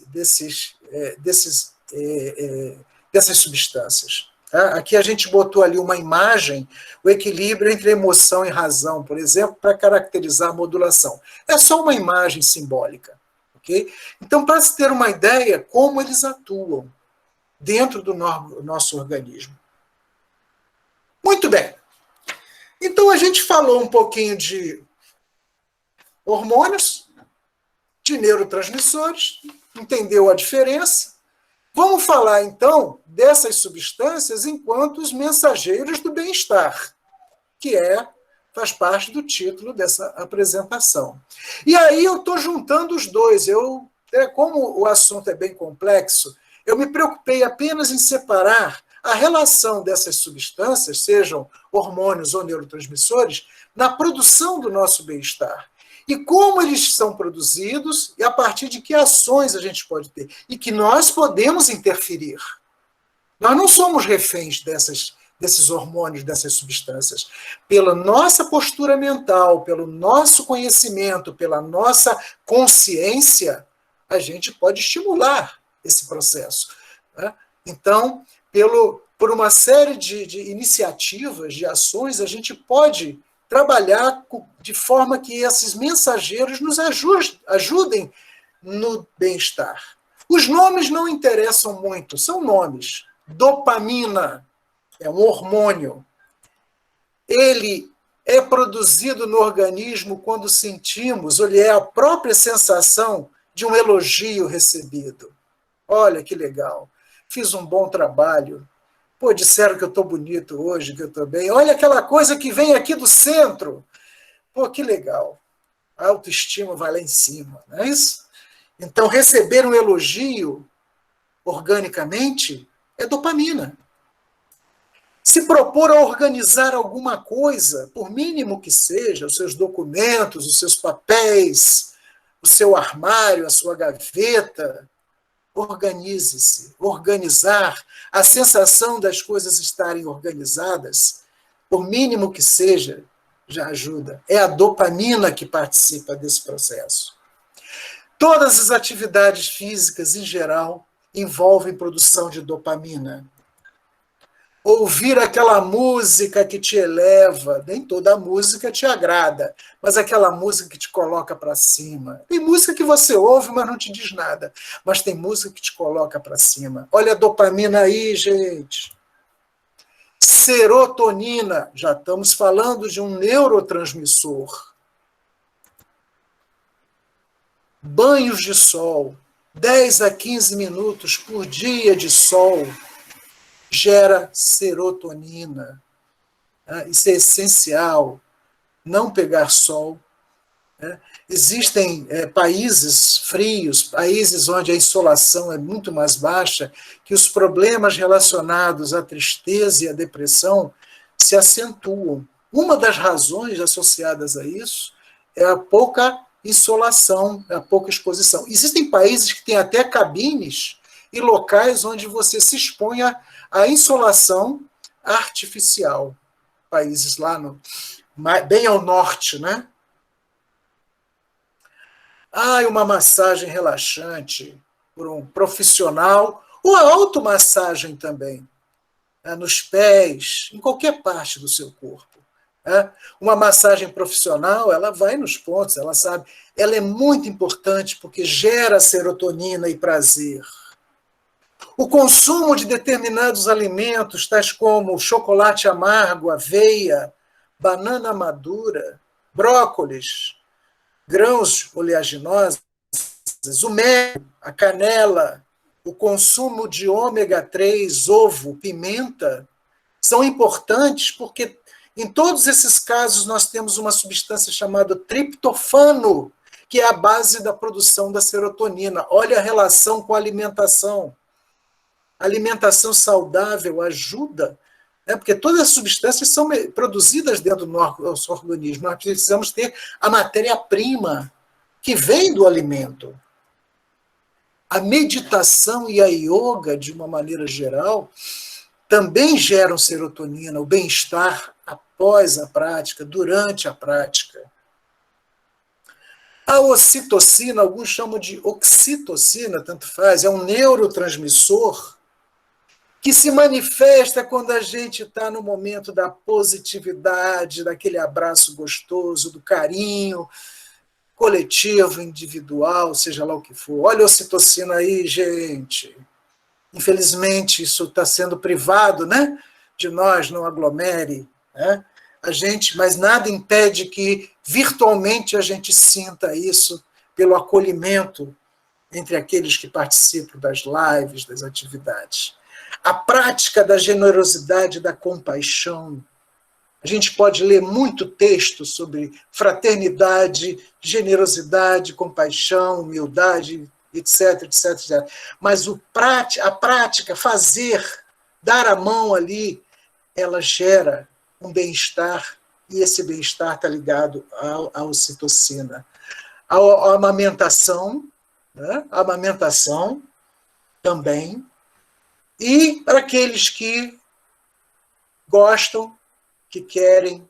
substâncias. Aqui a gente botou ali uma imagem, o equilíbrio entre emoção e razão, por exemplo, para caracterizar a modulação. É só uma imagem simbólica. Okay? Então, para se ter uma ideia como eles atuam dentro do nosso organismo. Muito bem. Então, a gente falou um pouquinho de hormônios, de neurotransmissores, entendeu a diferença. Vamos falar, então, dessas substâncias enquanto os mensageiros do bem-estar, que faz parte do título dessa apresentação. E aí eu estou juntando os dois. Como o assunto é bem complexo, eu me preocupei apenas em separar a relação dessas substâncias, sejam hormônios ou neurotransmissores, na produção do nosso bem-estar. E como eles são produzidos e a partir de que ações a gente pode ter. E que nós podemos interferir. Nós não somos reféns desses hormônios, dessas substâncias. Pela nossa postura mental, pelo nosso conhecimento, pela nossa consciência, a gente pode estimular esse processo. Né? Então, por uma série de iniciativas, de ações, a gente pode trabalhar de forma que esses mensageiros nos ajudem no bem-estar. Os nomes não interessam muito, são nomes. Dopamina é um hormônio. Ele é produzido no organismo quando sentimos, ou é a própria sensação de um elogio recebido. Olha que legal, fiz um bom trabalho. Pô, disseram que eu estou bonito hoje, que eu estou bem. Olha aquela coisa que vem aqui do centro. Pô, que legal. A autoestima vai lá em cima, não é isso? Então, receber um elogio organicamente é dopamina. Se propor a organizar alguma coisa, por mínimo que seja, os seus documentos, os seus papéis, o seu armário, a sua gaveta, organize-se. Organizar, a sensação das coisas estarem organizadas, por mínimo que seja, já ajuda. É a dopamina que participa desse processo. Todas as atividades físicas, em geral, envolvem produção de dopamina. Ouvir aquela música que te eleva, nem toda música te agrada, mas aquela música que te coloca para cima. Tem música que você ouve, mas não te diz nada, mas tem música que te coloca para cima. Olha a dopamina aí, gente. Serotonina, já estamos falando de um neurotransmissor. Banhos de sol, 10 a 15 minutos por dia de sol, gera serotonina. Isso é essencial, não pegar sol. Existem países frios, países onde a insolação é muito mais baixa, que os problemas relacionados à tristeza e à depressão se acentuam. Uma das razões associadas a isso é a pouca insolação, a pouca exposição. Existem países que têm até cabines e locais onde você se expõe à insolação artificial. Países lá bem ao norte, né? Uma massagem relaxante por um profissional, ou a automassagem também, nos pés, em qualquer parte do seu corpo. Uma massagem profissional, ela vai nos pontos, ela sabe, ela é muito importante porque gera serotonina e prazer. O consumo de determinados alimentos, tais como chocolate amargo, aveia, banana madura, brócolis, grãos oleaginosos, o mel, a canela, o consumo de ômega 3, ovo, pimenta, são importantes porque em todos esses casos nós temos uma substância chamada triptofano, que é a base da produção da serotonina. Olha a relação com a alimentação. A alimentação saudável ajuda, porque todas as substâncias são produzidas dentro do nosso organismo. Nós precisamos ter a matéria-prima que vem do alimento. A meditação e a yoga, de uma maneira geral, também geram serotonina, o bem-estar após a prática, durante a prática. A ocitocina, alguns chamam de oxitocina, tanto faz, é um neurotransmissor que se manifesta quando a gente está no momento da positividade, daquele abraço gostoso, do carinho coletivo, individual, seja lá o que for. Olha a ocitocina aí, gente. Infelizmente, isso está sendo privado, né, de nós, não aglomere, né? Mas nada impede que virtualmente a gente sinta isso pelo acolhimento entre aqueles que participam das lives, das atividades. A prática da generosidade e da compaixão. A gente pode ler muito texto sobre fraternidade, generosidade, compaixão, humildade, etc, etc, etc. Mas a prática, fazer, dar a mão ali, ela gera um bem-estar, e esse bem-estar está ligado à ocitocina. A amamentação, né? A amamentação também. E para aqueles que gostam, que querem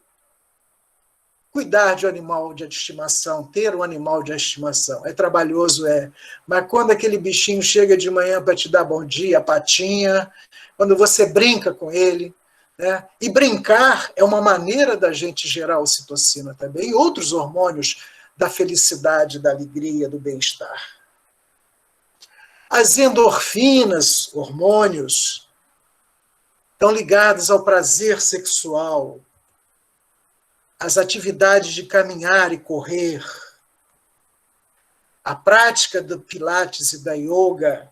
cuidar de um animal de estimação, ter um animal de estimação. É trabalhoso, mas quando aquele bichinho chega de manhã para te dar bom dia, a patinha, quando você brinca com ele, né? E brincar é uma maneira da gente gerar ocitocina também, e outros hormônios da felicidade, da alegria, do bem-estar. As endorfinas, hormônios, estão ligados ao prazer sexual, às atividades de caminhar e correr, à prática do pilates e da yoga,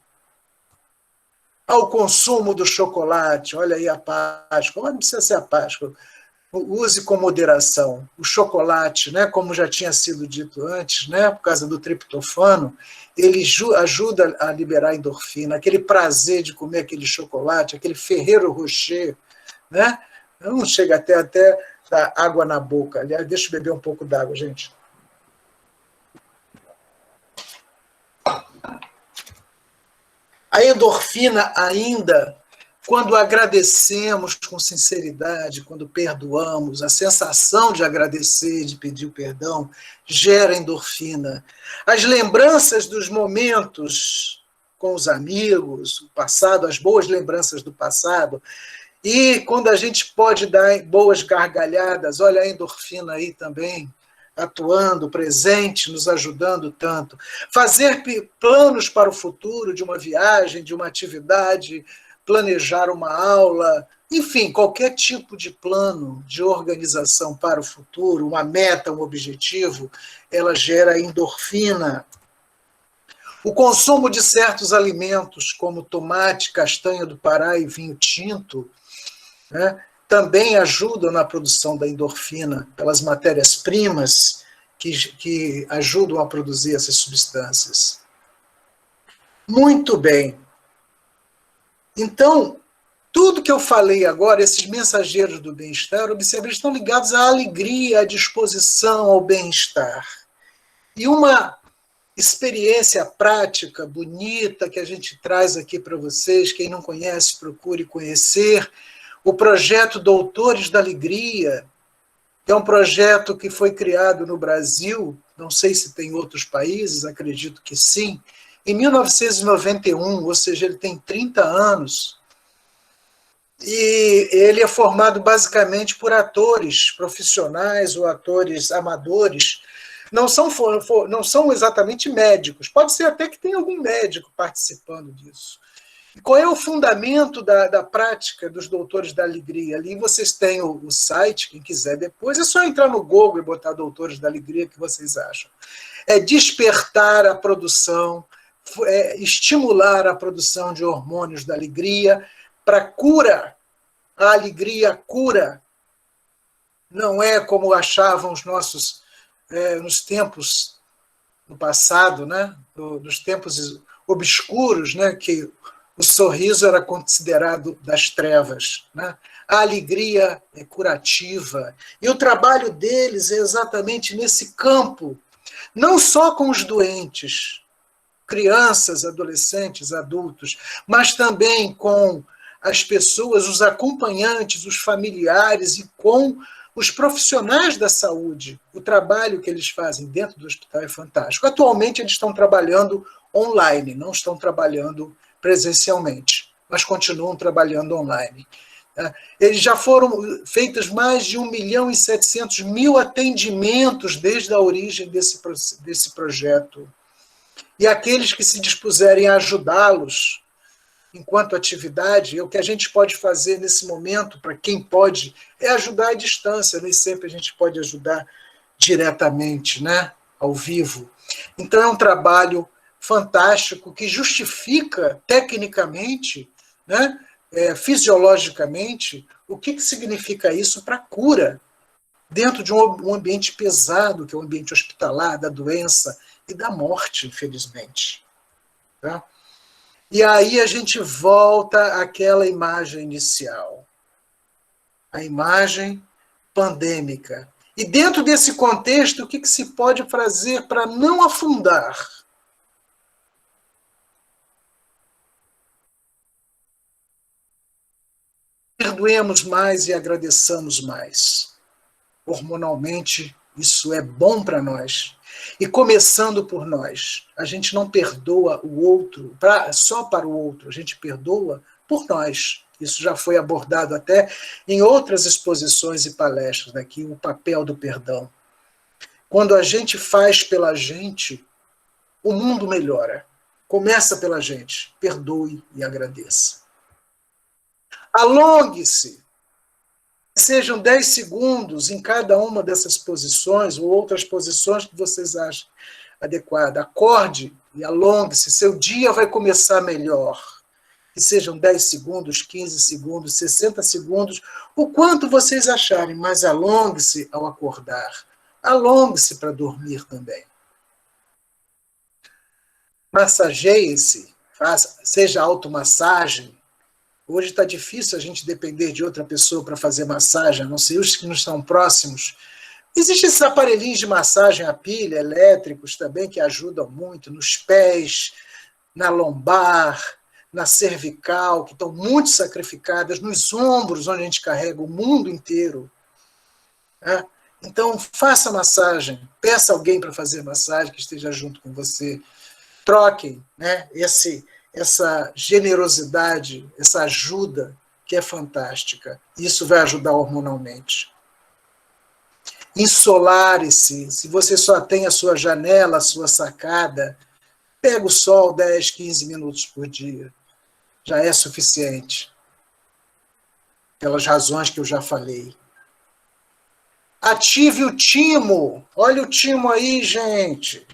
ao consumo do chocolate. Olha aí a Páscoa, mas não precisa ser a Páscoa. Use com moderação. O chocolate, né, como já tinha sido dito antes, né, por causa do triptofano, ele ajuda a liberar endorfina, aquele prazer de comer aquele chocolate, aquele Ferrero Rocher, né? Não chega até dar água na boca. Aliás, deixa eu beber um pouco d'água, gente. A endorfina ainda, quando agradecemos com sinceridade, quando perdoamos, a sensação de agradecer, de pedir o perdão, gera endorfina. As lembranças dos momentos com os amigos, o passado, as boas lembranças do passado, e quando a gente pode dar boas gargalhadas, olha a endorfina aí também, atuando, presente, nos ajudando tanto. Fazer planos para o futuro, de uma viagem, de uma atividade, planejar uma aula, enfim, qualquer tipo de plano de organização para o futuro, uma meta, um objetivo, ela gera endorfina. O consumo de certos alimentos, como tomate, castanha do Pará e vinho tinto, né, também ajudam na produção da endorfina, pelas matérias-primas que ajudam a produzir essas substâncias. Muito bem. Então, tudo que eu falei agora, esses mensageiros do bem-estar, observe, eles estão ligados à alegria, à disposição, ao bem-estar. E uma experiência prática, bonita, que a gente traz aqui para vocês, quem não conhece, procure conhecer, o projeto Doutores da Alegria, que é um projeto que foi criado no Brasil, não sei se tem em outros países, acredito que sim, em 1991, ou seja, ele tem 30 anos, e ele é formado basicamente por atores profissionais ou atores amadores, não são exatamente médicos, pode ser até que tenha algum médico participando disso. Qual é o fundamento da prática dos Doutores da Alegria? Ali vocês têm o site, quem quiser depois, é só entrar no Google e botar Doutores da Alegria, o que vocês acham? É despertar a produção, estimular a produção de hormônios da alegria para cura. A alegria cura. Não é como achavam os nossos, nos tempos do passado, né? Nos tempos obscuros, né? Que o sorriso era considerado das trevas, né? A alegria é curativa. E o trabalho deles é exatamente nesse campo, não só com os doentes, crianças, adolescentes, adultos, mas também com as pessoas, os acompanhantes, os familiares e com os profissionais da saúde. O trabalho que eles fazem dentro do hospital é fantástico. Atualmente eles estão trabalhando online, não estão trabalhando presencialmente, mas continuam trabalhando online. Eles já foram feitos mais de 1.700.000 atendimentos desde a origem desse projeto. E aqueles que se dispuserem a ajudá-los enquanto atividade, o que a gente pode fazer nesse momento, para quem pode, é ajudar à distância, nem sempre a gente pode ajudar diretamente, né, ao vivo. Então é um trabalho fantástico que justifica tecnicamente, né, fisiologicamente, o que significa isso para a cura dentro de um ambiente pesado, que é o ambiente hospitalar, da doença e da morte, infelizmente. Tá? E aí a gente volta àquela imagem inicial, a imagem pandêmica. E dentro desse contexto, o que se pode fazer para não afundar? Perdoemos mais e agradeçamos mais. Hormonalmente, isso é bom para nós. E começando por nós, a gente não perdoa o outro só para o outro, a gente perdoa por nós. Isso já foi abordado até em outras exposições e palestras daqui, o papel do perdão. Quando a gente faz pela gente, o mundo melhora. Começa pela gente. Perdoe e agradeça. Alongue-se. Sejam 10 segundos em cada uma dessas posições ou outras posições que vocês acham adequadas. Acorde e alongue-se. Seu dia vai começar melhor. Que sejam 10 segundos, 15 segundos, 60 segundos, o quanto vocês acharem, mas alongue-se ao acordar. Alongue-se para dormir também. Massageie-se, seja automassagem. Hoje está difícil a gente depender de outra pessoa para fazer massagem, a não ser os que não estão próximos. Existem esses aparelhinhos de massagem a pilha, elétricos também, que ajudam muito nos pés, na lombar, na cervical, que estão muito sacrificadas, nos ombros, onde a gente carrega o mundo inteiro. Né? Então, faça massagem, peça alguém para fazer massagem que esteja junto com você. Troquem, né, essa generosidade, essa ajuda que é fantástica. Isso vai ajudar hormonalmente. Ensolare-se. Se você só tem a sua janela, a sua sacada, pega o sol 10, 15 minutos por dia. Já é suficiente. Pelas razões que eu já falei. Ative o timo. Olha o timo aí, gente.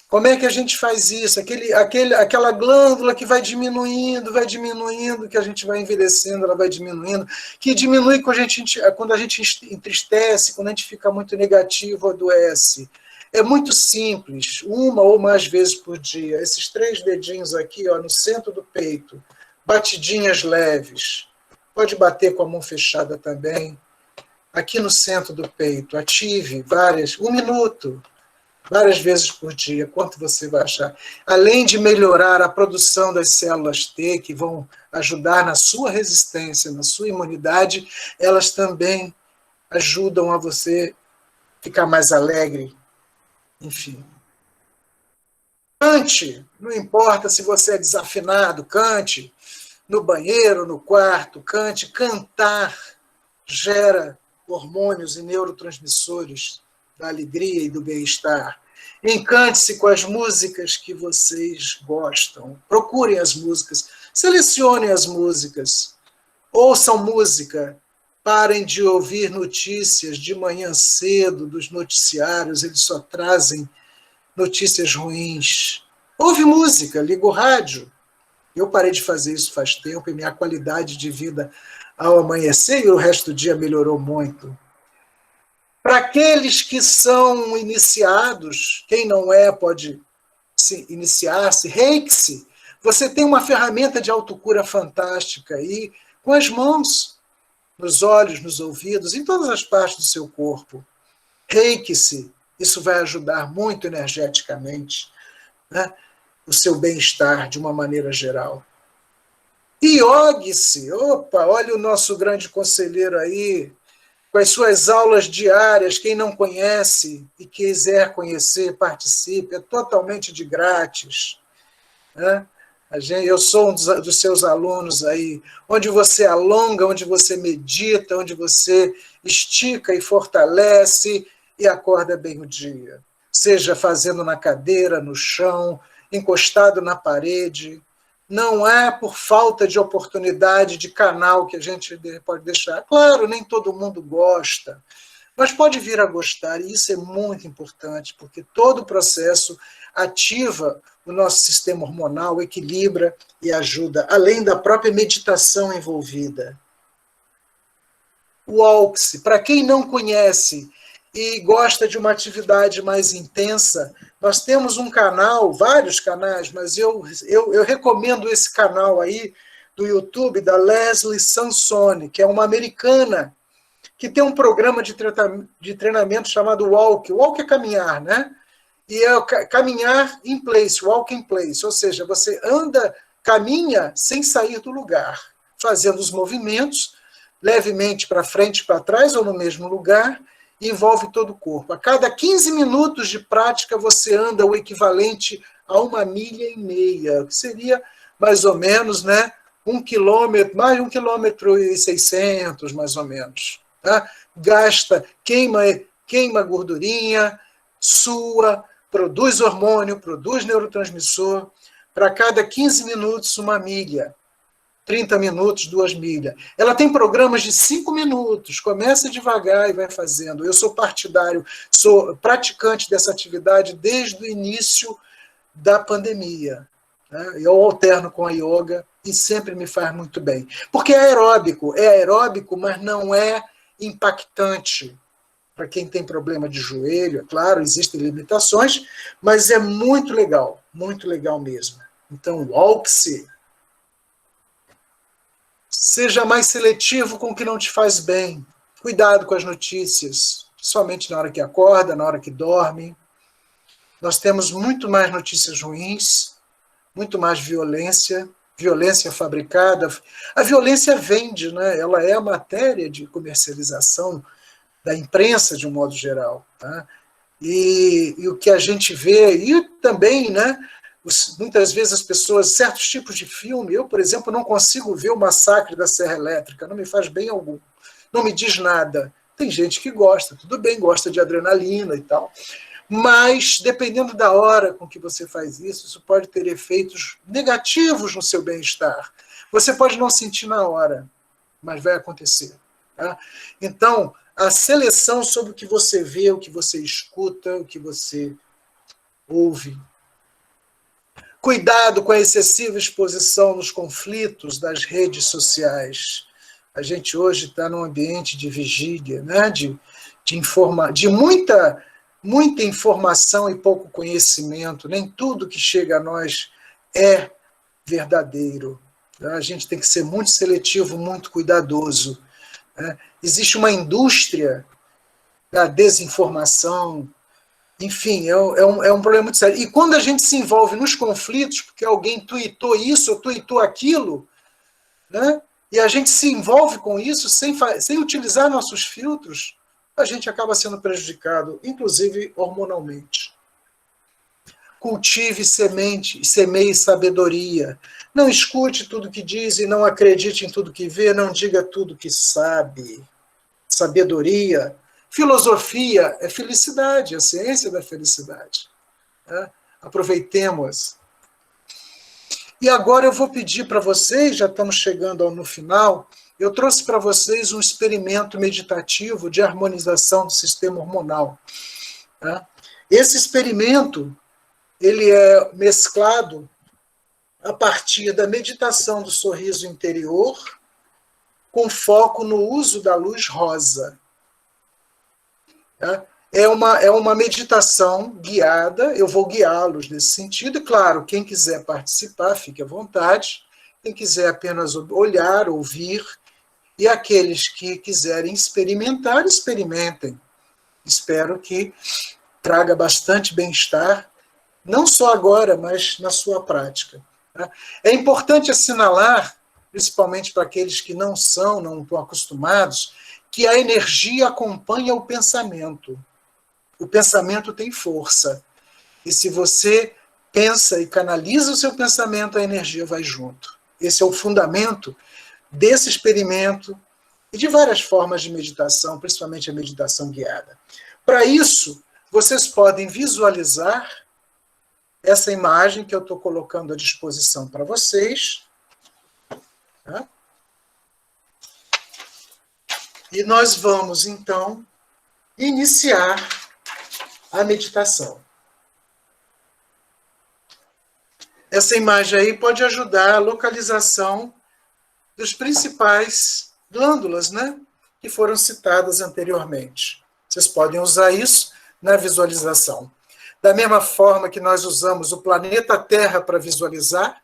Como é que a gente faz isso? Aquela glândula que vai diminuindo, que a gente vai envelhecendo, ela vai diminuindo, que diminui quando a gente entristece, quando a gente fica muito negativo, adoece. É muito simples, uma ou mais vezes por dia. Esses 3 dedinhos aqui, ó, no centro do peito, batidinhas leves. Pode bater com a mão fechada também. Aqui no centro do peito, ative 1 minuto. Várias vezes por dia, quanto você vai achar. Além de melhorar a produção das células T, que vão ajudar na sua resistência, na sua imunidade, elas também ajudam a você ficar mais alegre. Enfim. Cante, não importa se você é desafinado, cante. No banheiro, no quarto, cante. Cantar gera hormônios e neurotransmissores da alegria e do bem-estar. Encante-se com as músicas que vocês gostam. Procurem as músicas. Selecionem as músicas. Ouçam música. Parem de ouvir notícias de manhã cedo dos noticiários. Eles só trazem notícias ruins. Ouve música, liga o rádio. Eu parei de fazer isso faz tempo e minha qualidade de vida ao amanhecer e o resto do dia melhorou muito. Para aqueles que são iniciados, quem não é pode iniciar-se, reiki-se. Você tem uma ferramenta de autocura fantástica aí, com as mãos, nos olhos, nos ouvidos, em todas as partes do seu corpo. Reiki-se, isso vai ajudar muito energeticamente, né, o seu bem-estar de uma maneira geral. Iogue-se, opa, olha o nosso grande conselheiro aí, com as suas aulas diárias, quem não conhece e quiser conhecer, participe, é totalmente de grátis. Né? Eu sou um dos seus alunos aí, onde você alonga, onde você medita, onde você estica e fortalece e acorda bem o dia. Seja fazendo na cadeira, no chão, encostado na parede. Não é por falta de oportunidade, de canal que a gente pode deixar. Claro, nem todo mundo gosta, mas pode vir a gostar, e isso é muito importante, porque todo o processo ativa o nosso sistema hormonal, equilibra e ajuda, além da própria meditação envolvida. Walk-se, para quem não conhece e gosta de uma atividade mais intensa, nós temos um canal, vários canais, mas eu recomendo esse canal aí do YouTube da Leslie Sansone, que é uma americana que tem um programa de treinamento chamado Walk. Walk é caminhar, né? E é caminhar in place, walk in place, ou seja, você caminha sem sair do lugar, fazendo os movimentos levemente para frente e para trás ou no mesmo lugar, e envolve todo o corpo. A cada 15 minutos de prática, você anda o equivalente a 1,5 milhas, que seria mais ou menos, né, 1 quilômetro, mais de 1,6 km, mais ou menos. Tá? Gasta, queima gordurinha, sua, produz hormônio, produz neurotransmissor. Para cada 15 minutos, 1 milha. 30 minutos, 2 milhas. Ela tem programas de 5 minutos, começa devagar e vai fazendo. Eu sou partidário, sou praticante dessa atividade desde o início da pandemia. Né? Eu alterno com a yoga e sempre me faz muito bem. Porque é aeróbico, mas não é impactante. Para quem tem problema de joelho, é claro, existem limitações, mas é muito legal mesmo. Então, walk-se. Seja mais seletivo com o que não te faz bem. Cuidado com as notícias, principalmente na hora que acorda, na hora que dorme. Nós temos muito mais notícias ruins, muito mais violência fabricada. A violência vende, né? Ela é a matéria de comercialização da imprensa, de um modo geral. Tá? E o que a gente vê, e também, né? Muitas vezes as pessoas, certos tipos de filme, eu, por exemplo, não consigo ver o Massacre da Serra Elétrica, não me faz bem algum, não me diz nada. Tem gente que gosta, tudo bem, gosta de adrenalina e tal, mas dependendo da hora com que você faz isso, isso pode ter efeitos negativos no seu bem-estar. Você pode não sentir na hora, mas vai acontecer. Tá? Então, a seleção sobre o que você vê, o que você escuta, o que você ouve. Cuidado com a excessiva exposição nos conflitos das redes sociais. A gente hoje está num ambiente de vigília, né? de muita informação e pouco conhecimento. Nem tudo que chega a nós é verdadeiro. A gente tem que ser muito seletivo, muito cuidadoso. Existe uma indústria da desinformação. Enfim, é um problema muito sério. E quando a gente se envolve nos conflitos, porque alguém tuitou isso ou tuitou aquilo, né? E a gente se envolve com isso sem utilizar nossos filtros, a gente acaba sendo prejudicado, inclusive hormonalmente. Cultive semente, semeie sabedoria. Não escute tudo que diz e não acredite em tudo que vê, não diga tudo que sabe. Sabedoria. Filosofia é felicidade, a ciência da felicidade. Tá? Aproveitemos. E agora eu vou pedir para vocês, já estamos chegando no final, eu trouxe para vocês um experimento meditativo de harmonização do sistema hormonal. Tá? Esse experimento ele é mesclado a partir da meditação do sorriso interior, com foco no uso da luz rosa. É uma meditação guiada, eu vou guiá-los nesse sentido, e claro, quem quiser participar, fique à vontade, quem quiser apenas olhar, ouvir, e aqueles que quiserem experimentar, experimentem. Espero que traga bastante bem-estar, não só agora, mas na sua prática. É importante assinalar, principalmente para aqueles que não estão acostumados, que a energia acompanha o pensamento. O pensamento tem força. E se você pensa e canaliza o seu pensamento, a energia vai junto. Esse é o fundamento desse experimento e de várias formas de meditação, principalmente a meditação guiada. Para isso, vocês podem visualizar essa imagem que eu estou colocando à disposição para vocês. Tá? E nós vamos, então, iniciar a meditação. Essa imagem aí pode ajudar a localização dos principais glândulas, né, que foram citadas anteriormente. Vocês podem usar isso na visualização. Da mesma forma que nós usamos o planeta Terra para visualizar,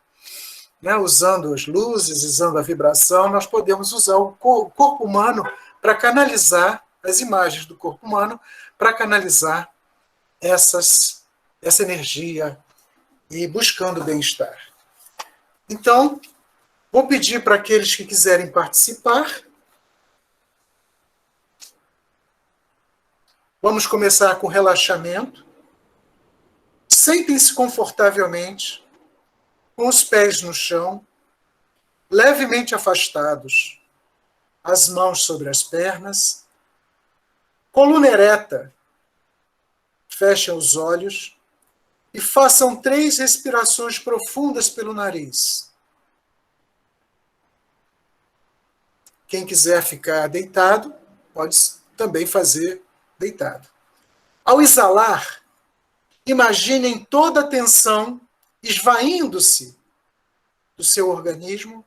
né, usando as luzes, usando a vibração, nós podemos usar o corpo humano para canalizar as imagens do corpo humano, para canalizar essa energia e buscando bem-estar. Então, vou pedir para aqueles que quiserem participar. Vamos começar com relaxamento. Sentem-se confortavelmente, com os pés no chão, levemente afastados, as mãos sobre as pernas, coluna ereta, fechem os olhos e façam 3 respirações profundas pelo nariz. Quem quiser ficar deitado, pode também fazer deitado. Ao exalar, imaginem toda a tensão esvaindo-se do seu organismo,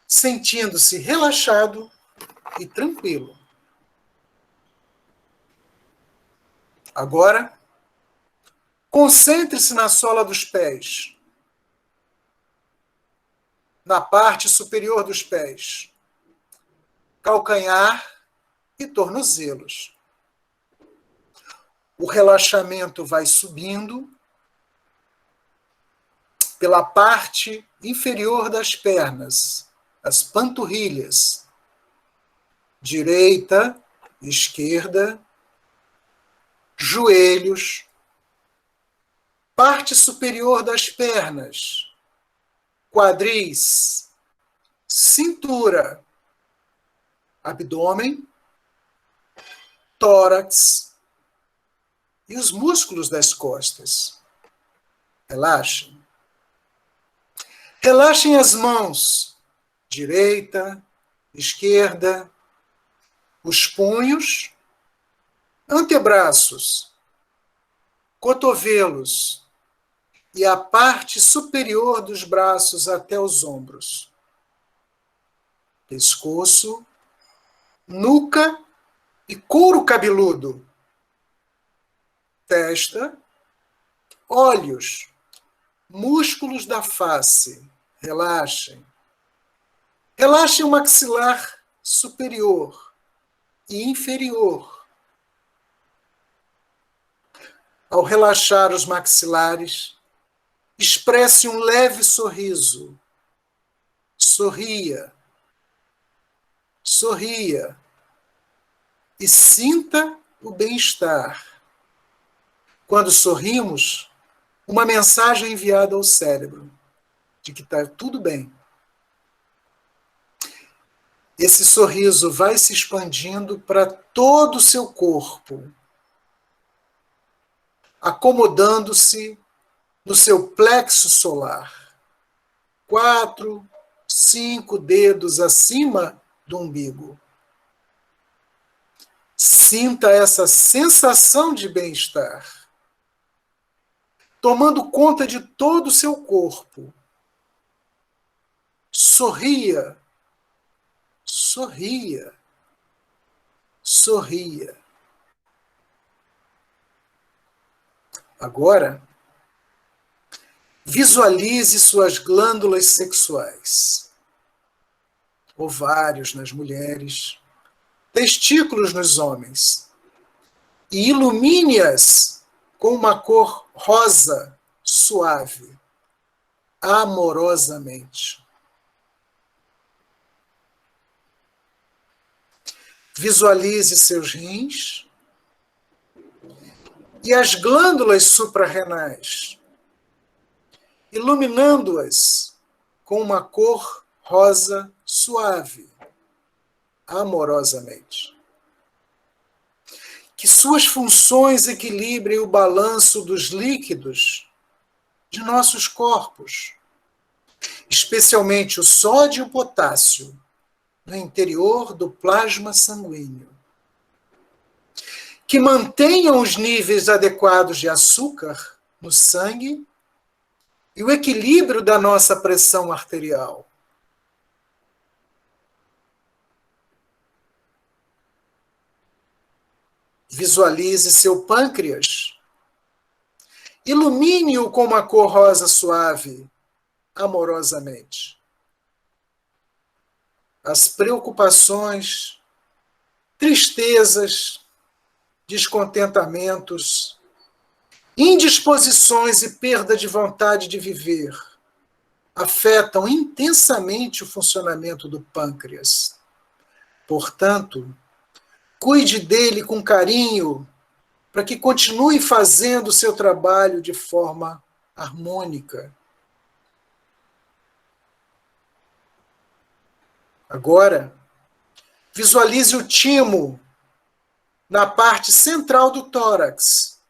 sentindo-se relaxado e tranquilo. Agora, concentre-se na sola dos pés, na parte superior dos pés, calcanhar e tornozelos. O relaxamento vai subindo pela parte inferior das pernas, as panturrilhas, direita, esquerda, joelhos, parte superior das pernas, quadris, cintura, abdômen, tórax e os músculos das costas. Relaxem. Relaxem as mãos, direita, esquerda, os punhos, antebraços, cotovelos e a parte superior dos braços até os ombros. Pescoço, nuca e couro cabeludo. Testa, olhos, músculos da face. Relaxem. Relaxem o maxilar superior e inferior. Ao relaxar os maxilares, expresse um leve sorriso. Sorria. Sorria. E sinta o bem-estar. Quando sorrimos, uma mensagem enviada ao cérebro de que está tudo bem. Esse sorriso vai se expandindo para todo o seu corpo, acomodando-se no seu plexo solar. 4, 5 dedos acima do umbigo. Sinta essa sensação de bem-estar, tomando conta de todo o seu corpo. Sorria, sorria, sorria. Agora, visualize suas glândulas sexuais. Ovários nas mulheres, testículos nos homens. E ilumine-as com uma cor rosa suave, amorosamente. Visualize seus rins e as glândulas suprarrenais, iluminando-as com uma cor rosa suave, amorosamente. Que suas funções equilibrem o balanço dos líquidos de nossos corpos, especialmente o sódio e o potássio, no interior do plasma sanguíneo. Que mantenham os níveis adequados de açúcar no sangue e o equilíbrio da nossa pressão arterial. Visualize seu pâncreas. Ilumine-o com uma cor rosa suave, amorosamente. As preocupações, tristezas, descontentamentos, indisposições e perda de vontade de viver afetam intensamente o funcionamento do pâncreas. Portanto, cuide dele com carinho para que continue fazendo o seu trabalho de forma harmônica. Agora, visualize o timo na parte central do tórax,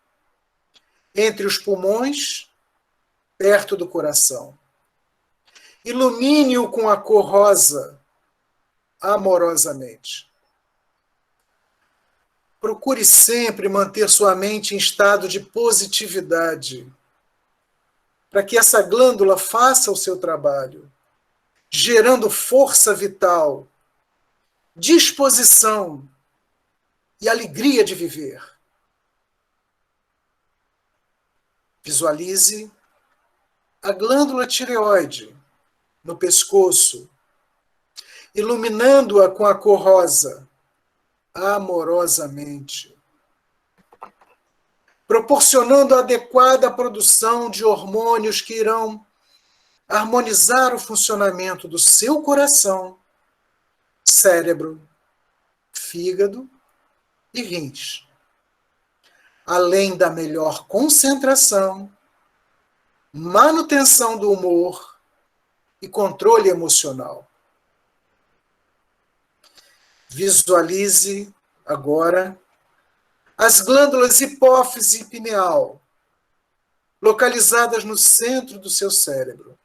entre os pulmões, perto do coração. Ilumine-o com a cor rosa, amorosamente. Procure sempre manter sua mente em estado de positividade, para que essa glândula faça o seu trabalho, gerando força vital, disposição e alegria de viver. Visualize a glândula tireoide no pescoço, iluminando-a com a cor rosa, amorosamente, proporcionando a adequada produção de hormônios que irão harmonizar o funcionamento do seu coração, cérebro, fígado e rins, além da melhor concentração, manutenção do humor e controle emocional. Visualize agora as glândulas hipófise e pineal, localizadas no centro do seu cérebro.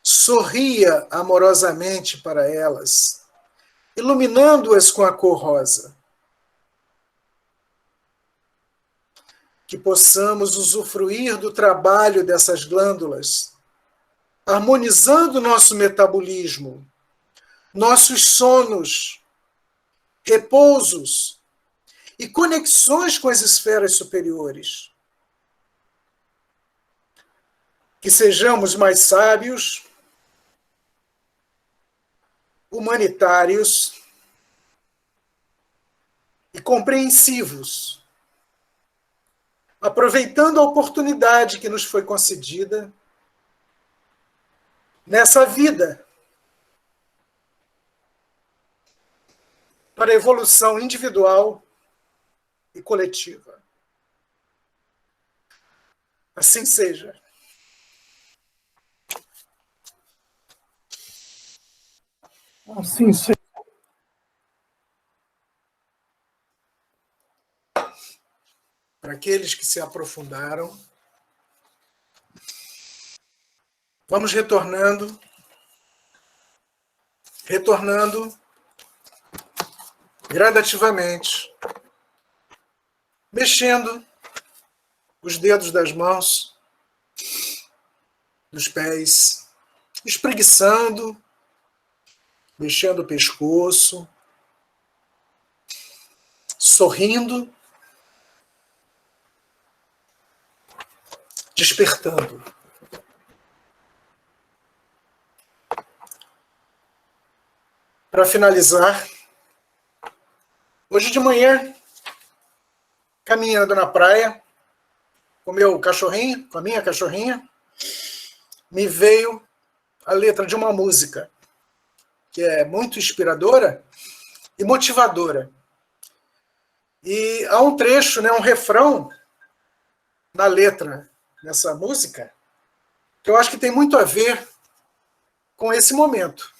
Sorria amorosamente para elas, iluminando-as com a cor rosa. Que possamos usufruir do trabalho dessas glândulas, harmonizando nosso metabolismo, nossos sonos, repousos e conexões com as esferas superiores. Que sejamos mais sábios, humanitários e compreensivos, aproveitando a oportunidade que nos foi concedida nessa vida para a evolução individual e coletiva. Assim seja. Assim seja. Para aqueles que se aprofundaram, vamos retornando gradativamente, mexendo os dedos das mãos, dos pés, espreguiçando, mexendo o pescoço, sorrindo, despertando. Para finalizar, hoje de manhã, caminhando na praia, com meu cachorrinho, com a minha cachorrinha, me veio a letra de uma música que é muito inspiradora e motivadora. E há um trecho, né, um refrão na letra dessa música que eu acho que tem muito a ver com esse momento,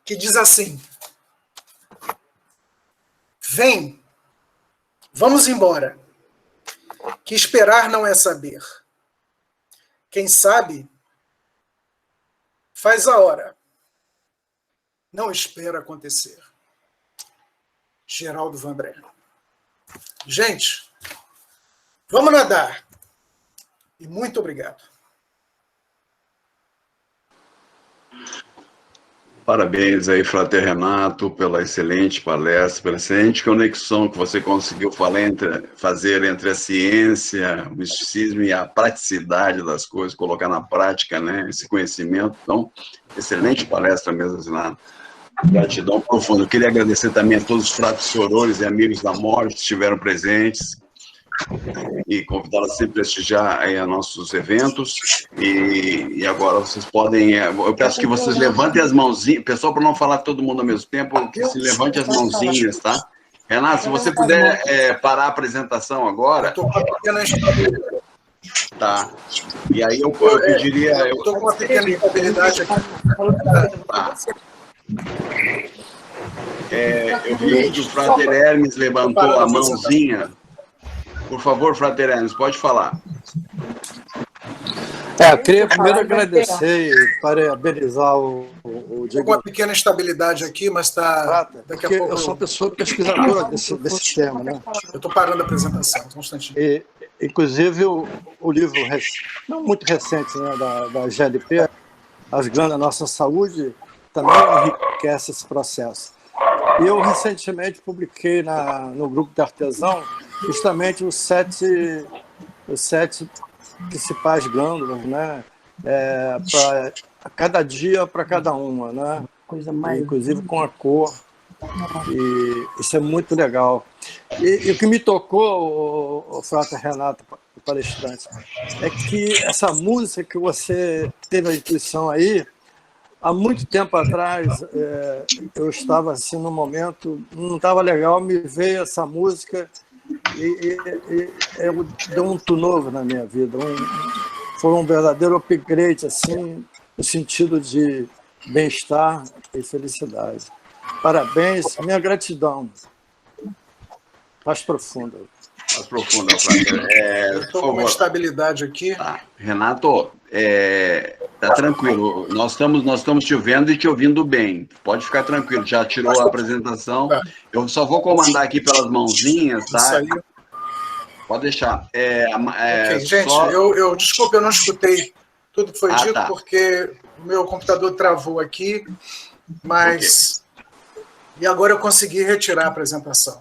que diz assim: vem, vamos embora, que esperar não é saber. Quem sabe, faz a hora, não espera acontecer. Geraldo Vandré. Gente, vamos nadar. E muito obrigado. Parabéns aí, Frater Renato, pela excelente palestra, pela excelente conexão que você conseguiu fazer entre a ciência, o misticismo e a praticidade das coisas, colocar na prática, né, esse conhecimento. Então, excelente palestra mesmo, Renato. Gratidão profunda. Eu queria agradecer também a todos os fratres sorores e amigos da morte que estiveram presentes e convidá-los sempre a prestigiar aí a nossos eventos. E agora vocês podem... Eu peço que vocês levantem as mãozinhas, pessoal, para não falar todo mundo ao mesmo tempo, que se levante as mãozinhas, tá? Renato, se você puder parar a apresentação agora... Tá. E aí eu pediria... Eu estou com uma pequena instabilidade aqui. Tá. Eu vi que o Frater Hermes levantou a mãozinha. Por favor, Frater Hermes, pode falar. Eu queria primeiro agradecer e parabenizar o Estou Diego com uma pequena instabilidade aqui, mas está... Prata, Daqui porque a pouco eu sou uma pessoa pesquisadora desse tema, né? eu estou parando a apresentação, um instantinho. E, inclusive, o livro, não muito recente, né, da GLP, As Glândulas da Nossa Saúde, também enriquece esse processo. E eu, recentemente, publiquei no grupo de artesão justamente os sete principais glândulas, né? Para cada dia, para cada uma, né? Coisa mais... Inclusive com a cor. E isso é muito legal. E o que me tocou, o Frater Renato, o palestrante, é que essa música que você teve a intuição aí, há muito tempo atrás, eu estava assim num momento, não estava legal, me veio essa música e deu um tudo novo na minha vida. Foi um verdadeiro upgrade, assim, no sentido de bem-estar e felicidade. Parabéns, minha gratidão. Mais profunda. Mais profunda, Frater. Eu estou com uma estabilidade aqui. Tá. Renato, tá tranquilo. Nós estamos te vendo e te ouvindo bem. Pode ficar tranquilo, já tirou a apresentação. Eu só vou comandar aqui pelas mãozinhas, tá? Isso aí. Pode deixar. Ok, gente, desculpa, eu não escutei tudo que foi dito, tá. porque o meu computador travou aqui, mas... E agora eu consegui retirar a apresentação.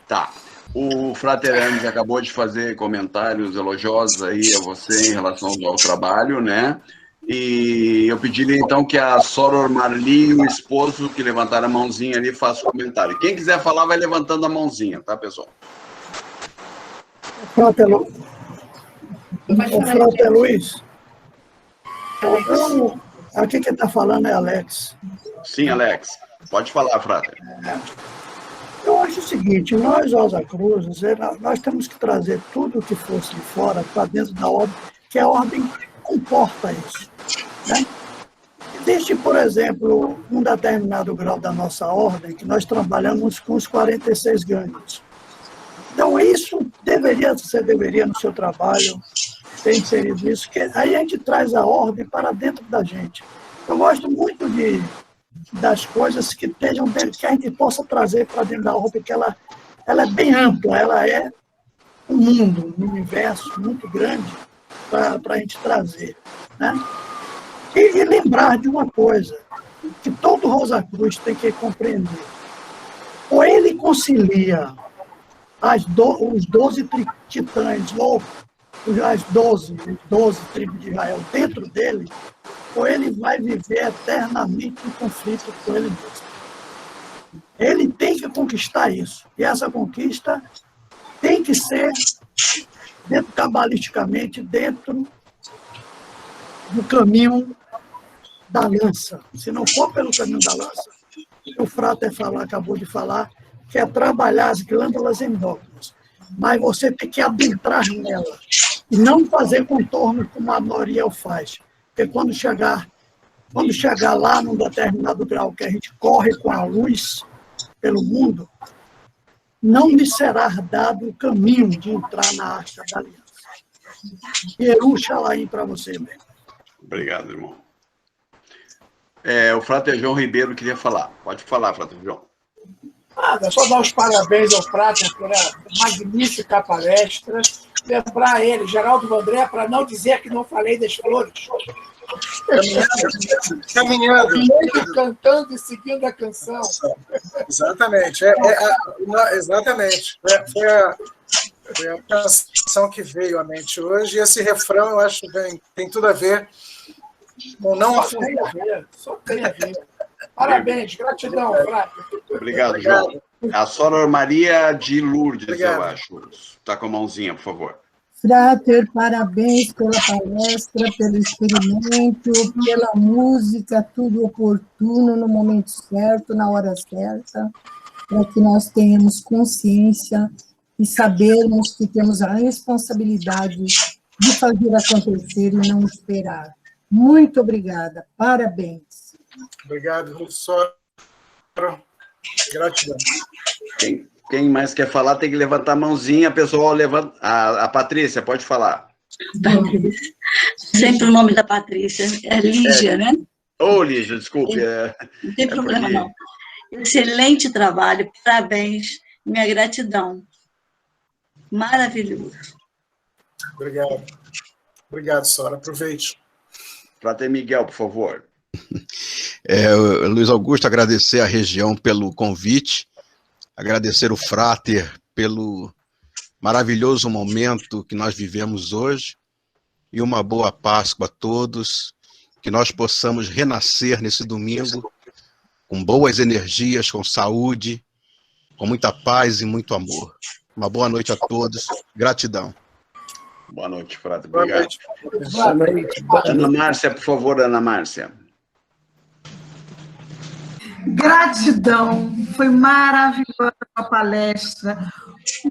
Tá. O Frater Hermes acabou de fazer comentários elogiosos aí a você em relação ao trabalho, né? E eu pediria então que a Soror Marli e o esposo que levantaram a mãozinha ali façam o comentário. Quem quiser falar vai levantando a mãozinha, tá, pessoal? Frater Luiz, aqui quem está falando é Alex. Sim, Alex. Pode falar, Frater. Eu acho o seguinte, nós, Rosa Cruz, nós temos que trazer tudo o que fosse de fora para dentro da ordem, que a ordem comporta isso. Né? Existe, por exemplo, um determinado grau da nossa ordem, que nós trabalhamos com os 46 gânglios. Então, isso você deveria, no seu trabalho, ter inserido isso, que aí a gente traz a ordem para dentro da gente. Eu gosto muito das coisas que estejam dentro, que a gente possa trazer para dentro da ordem, porque ela é bem ampla, ela é um mundo, um universo muito grande para a gente trazer. Né? E lembrar de uma coisa, que todo Rosa Cruz tem que compreender. Ou ele concilia os 12 titãs, ou as 12 tribos de Israel dentro dele, ou ele vai viver eternamente em conflito com ele mesmo. Ele tem que conquistar isso. E essa conquista tem que ser, cabalisticamente, dentro do caminho da lança. Se não for pelo caminho da lança, o Frater acabou de falar, que é trabalhar as glândulas endócrinas. Mas você tem que adentrar nela e não fazer contorno como a Noriel faz. Porque quando chegar lá num determinado grau que a gente corre com a luz pelo mundo, não lhe será dado o caminho de entrar na Arca da Aliança. Eru Xalaim para você mesmo. Obrigado, irmão. O Frater João Ribeiro queria falar. Pode falar, Frater João. Só dar os parabéns ao Frater pela magnífica palestra. Lembrar ele, Geraldo Vandré, para não dizer que não falei das flores. Caminhando. Cantando e seguindo a canção. Exatamente. Exatamente. Foi a canção que veio à mente hoje. E esse refrão, eu acho que tem tudo a ver com não afundar. Só tem a ver. Parabéns, gratidão, Frater. Obrigado, João. A Soror Maria de Lourdes, eu acho. Está com a mãozinha, por favor. Frater, parabéns pela palestra, pelo experimento, pela música, tudo oportuno, no momento certo, na hora certa, para que nós tenhamos consciência e sabermos que temos a responsabilidade de fazer acontecer e não esperar. Muito obrigada, parabéns. Obrigado, Sora. Gratidão. Quem mais quer falar tem que levantar a mãozinha, pessoal. Levanta. A Patrícia, pode falar. Patrícia. Sempre o nome da Patrícia. É Lígia, né? Ô, Lígia, desculpe. Não tem problema, não. Excelente trabalho, parabéns, minha gratidão. Maravilhoso. Obrigado. Obrigado, Sora. Aproveite. Frater Miguel, por favor. Luiz Augusto, agradecer à região pelo convite, agradecer o Frater pelo maravilhoso momento que nós vivemos hoje, e uma boa Páscoa a todos, que nós possamos renascer nesse domingo com boas energias, com saúde, com muita paz e muito amor. Uma boa noite a todos, gratidão. Boa noite, Frater. Obrigado. Boa noite. Ana Márcia, por favor, Ana Márcia. Gratidão, foi maravilhosa a palestra,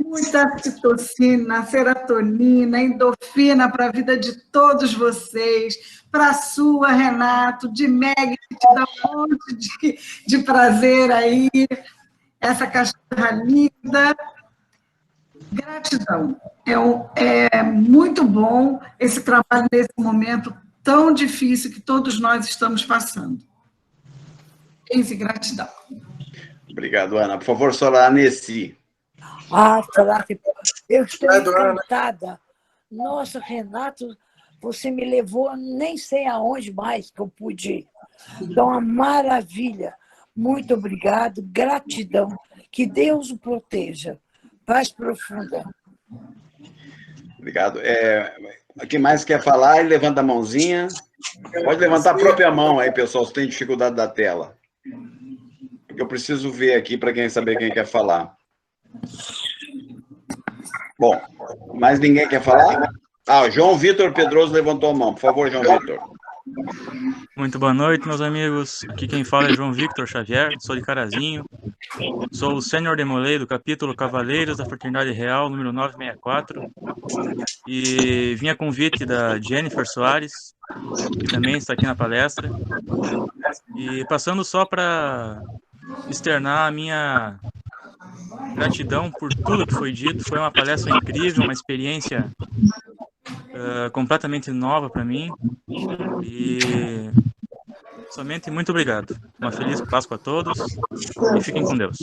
muita citocina, serotonina, endorfina para a vida de todos vocês, para a sua, Renato, de Meg, que te dá um monte de prazer aí, essa cachorra linda. Gratidão, é muito bom esse trabalho nesse momento tão difícil que todos nós estamos passando. Gratidão. Obrigado, Ana. Por favor, Solanesi. Frater, eu estou encantada. Nossa, Renato, você me levou nem sei aonde mais que eu pude ir. Então, uma maravilha. Muito obrigado, gratidão. Que Deus o proteja. Paz profunda. Obrigado. Quem mais quer falar, levanta a mãozinha. Pode levantar a própria mão aí, pessoal, se tem dificuldade da tela. Porque eu preciso ver aqui para quem saber quem quer falar. Bom, mais ninguém quer falar? João Vitor Pedroso levantou a mão. Por favor, João Vitor. Muito boa noite, meus amigos. Aqui quem fala é João Victor Xavier, sou de Carazinho. Sou o Sênior Demolei do capítulo Cavaleiros da Fraternidade Real, número 964. E vim a convite da Jennifer Soares, que também está aqui na palestra. E passando só para externar a minha gratidão por tudo que foi dito. Foi uma palestra incrível, uma experiência completamente nova para mim. E somente muito obrigado. Uma feliz Páscoa a todos e fiquem com Deus.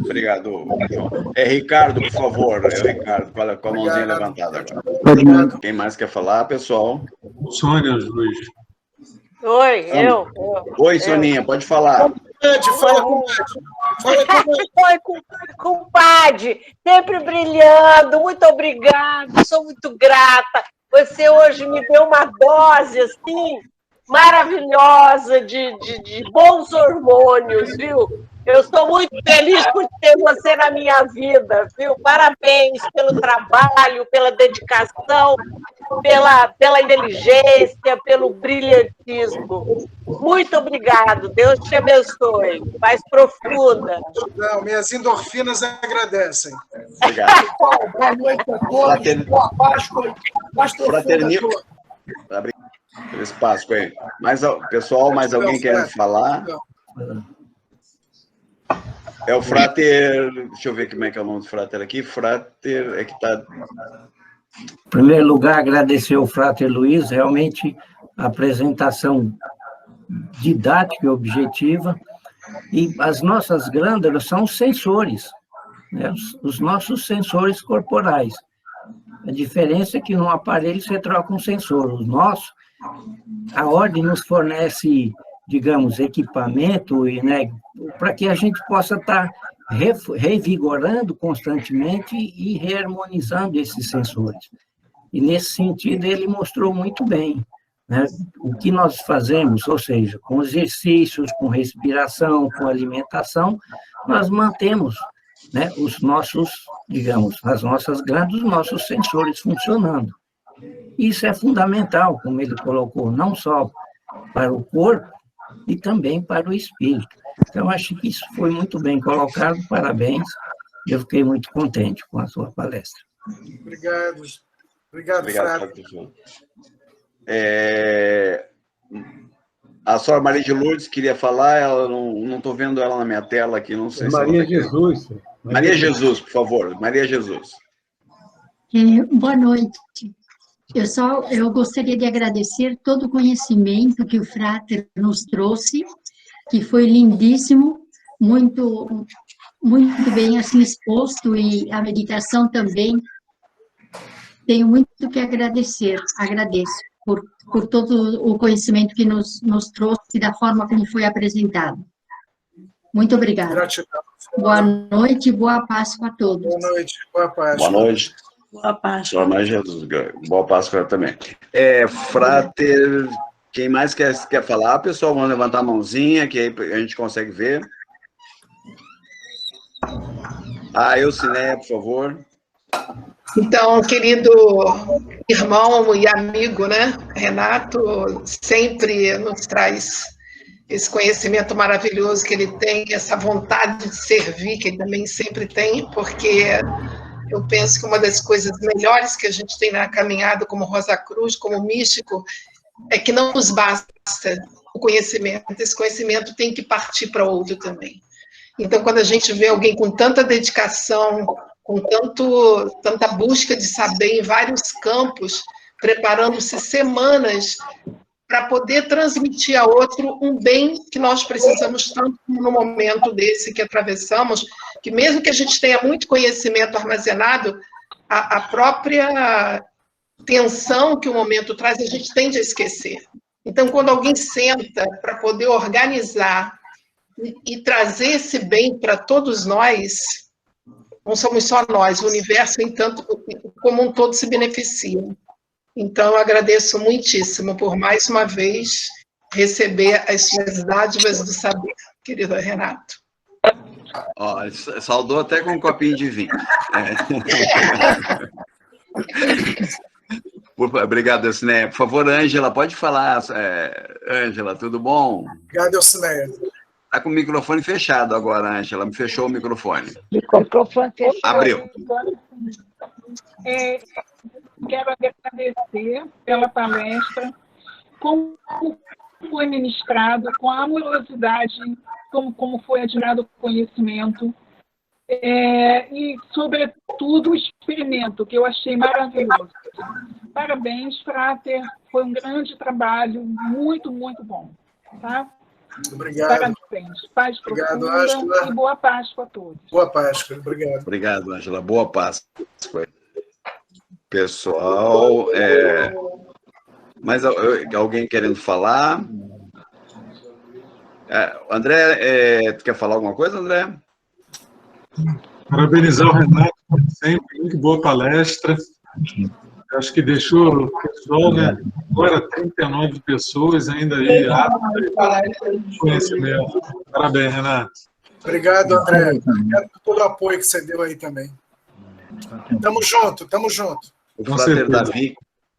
Obrigado, João. Ricardo, por favor. Ricardo, com a mãozinha levantada agora. Quem mais quer falar, pessoal? Sônia Luiz. Oi, eu. Oi, Soninha, pode falar. Fala com Oi, compadre, sempre brilhando, muito obrigada, sou muito grata. Você hoje me deu uma dose, assim, maravilhosa de bons hormônios, viu? Eu estou muito feliz por ter você na minha vida, viu? Parabéns pelo trabalho, pela dedicação, pela inteligência, pelo brilhantismo. Muito obrigado. Deus te abençoe. Paz profunda. Não, minhas endorfinas agradecem. Obrigado. Boa noite a todos. Boa Páscoa. Paz profunda. Feliz Páscoa aí. Pessoal, mais alguém quer falar? É o Frater... Deixa eu ver como é que é o nome do Frater aqui. Frater é que está... Em primeiro lugar, agradecer ao Frater Luiz, realmente a apresentação didática e objetiva. E as nossas glândulas são os sensores, né? Os nossos sensores corporais. A diferença é que no aparelho você troca um sensor. O nosso, a ordem nos fornece, digamos, equipamento, né, para que a gente possa estar revigorando constantemente e reharmonizando esses sensores. E, nesse sentido, ele mostrou muito bem, né, o que nós fazemos, ou seja, com exercícios, com respiração, com alimentação, nós mantemos, né, os nossos, digamos, as nossas glândulas, os nossos sensores funcionando. Isso é fundamental, como ele colocou, não só para o corpo, e também para o espírito. Então, acho que isso foi muito bem colocado, parabéns, eu fiquei muito contente com a sua palestra. Obrigado. Obrigado, Frater. professor. A senhora Maria de Lourdes queria falar, ela não estou vendo ela na minha tela aqui, não sei se Maria ela... Jesus. Maria Jesus, por favor. Maria Jesus. Boa noite. Eu gostaria de agradecer todo o conhecimento que o Frater nos trouxe, que foi lindíssimo, muito, muito bem assim exposto, e a meditação também. Tenho muito que agradecer, agradeço por todo o conhecimento que nos trouxe e da forma como foi apresentado. Muito obrigada. Gratidão. Boa noite e boa Páscoa a todos. Boa noite, boa Páscoa. Boa noite. Boa Páscoa. Senhora Maria Jesus, boa Páscoa também. Frater, quem mais quer falar? Pessoal, vamos levantar a mãozinha, que aí a gente consegue ver. Eucinéia, por favor. Então, querido irmão e amigo, né, Renato, sempre nos traz esse conhecimento maravilhoso que ele tem, essa vontade de servir que ele também sempre tem, porque eu penso que uma das coisas melhores que a gente tem na caminhada como Rosa Cruz, como místico, é que não nos basta o conhecimento, esse conhecimento tem que partir para outro também. Então, quando a gente vê alguém com tanta dedicação, com tanta busca de saber em vários campos, preparando-se semanas para poder transmitir a outro um bem que nós precisamos tanto no momento desse que atravessamos, que mesmo que a gente tenha muito conhecimento armazenado, a própria tensão que o momento traz, a gente tende a esquecer. Então, quando alguém senta para poder organizar e trazer esse bem para todos nós, não somos só nós, o universo, entanto, como um todo se beneficia. Então, eu agradeço muitíssimo por, mais uma vez, receber as suas dádivas do saber, querido Renato. Saudou até com um copinho de vinho. Obrigado, Eucinéia. Por favor, Ângela, pode falar. Ângela, tudo bom? Obrigado, Eucinéia. Está com o microfone fechado agora, Ângela. Me fechou o microfone. Microfone fechado. Abriu. Quero agradecer pela palestra, como foi ministrado, com a amorosidade, como foi admirado o conhecimento, e, sobretudo, o experimento, que eu achei maravilhoso. Parabéns, Frater, foi um grande trabalho, muito, muito bom. Tá? Obrigado. Parabéns. Paz profunda, Ângela. E boa Páscoa a todos. Boa Páscoa, obrigado. Obrigado, Ângela. Boa Páscoa. Pessoal, mais alguém querendo falar? André, tu quer falar alguma coisa, André? Parabenizar o Renato, como sempre, muito boa palestra. Acho que deixou o pessoal, né? Agora 39 pessoas ainda aí, conhecimento. Parabéns, Renato. Obrigado, André. Obrigado por todo o apoio que você deu aí também. Tamo junto, tamo junto. O Frater Davi,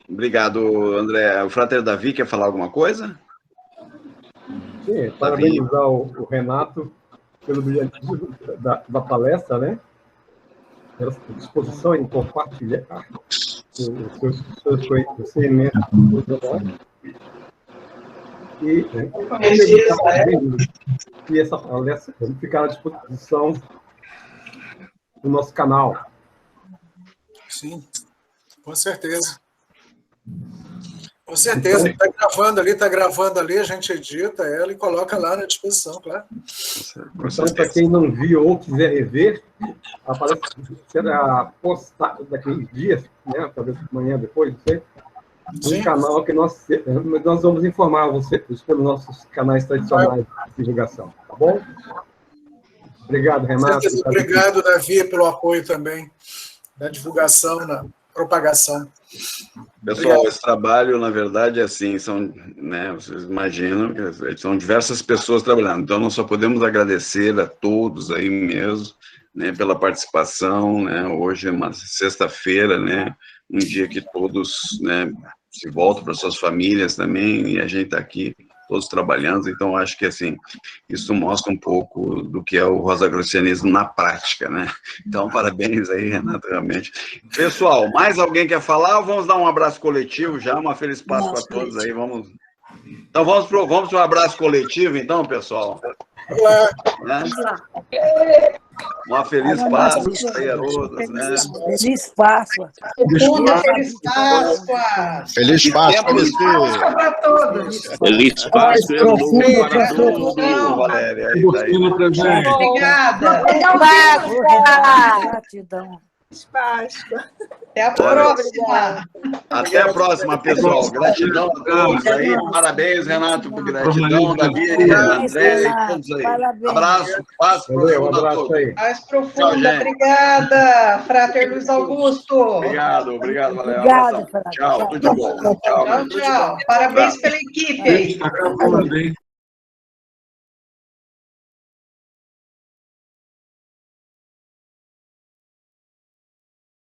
obrigado, André. O Frater Davi quer falar alguma coisa? Sim, parabenizar o Renato pelo brilhantismo da palestra, né? Pela disposição em compartilhar os seus conhecimentos. E essa palestra ficar à disposição do nosso canal. Sim, com certeza. Com certeza, está gravando ali, a gente edita ela e coloca lá na disposição, claro. Então, para quem não viu ou quiser rever, a palestra será postada daqui a uns dias, né? Talvez amanhã, depois, não sei. Um canal que nós vamos informar vocês pelos nossos canais tradicionais de divulgação, tá bom? Obrigado, Renato. Obrigado, Davi, pelo apoio também da divulgação, na propagação. Pessoal, Obrigado. Esse trabalho, na verdade, é assim, vocês imaginam que são diversas pessoas trabalhando, então nós só podemos agradecer a todos aí mesmo, né, pela participação, né, hoje é uma sexta-feira, né, um dia que todos, né, se voltam para suas famílias também, e a gente está aqui todos trabalhando, então acho que, assim, isso mostra um pouco do que é o rosacrucianismo na prática, né? Então, parabéns aí, Renato, realmente. Pessoal, mais alguém quer falar ou vamos dar um abraço coletivo já? Uma feliz Páscoa a todos aí, vamos... Então, vamos para um abraço coletivo, então, pessoal? Né? Uma feliz Páscoa aí a todos, né? Feliz Páscoa. Feliz Páscoa. Feliz Páscoa para você. Para todos. Feliz Páscoa e ano novo para todos. Valéria. Obrigada. Gratidão. Páscoa. Até a próxima. Até a próxima, pessoal. Gratidão a todos aí. Parabéns, Renato, por gratidão. Davi, André, todos aí. Abraço, paz profunda a todos. Paz profunda, obrigada, Frater Luiz Augusto. Obrigado, Valéria. Obrigada, tchau, tudo de bom. Tchau. Parabéns pela equipe. Está acabando, hein?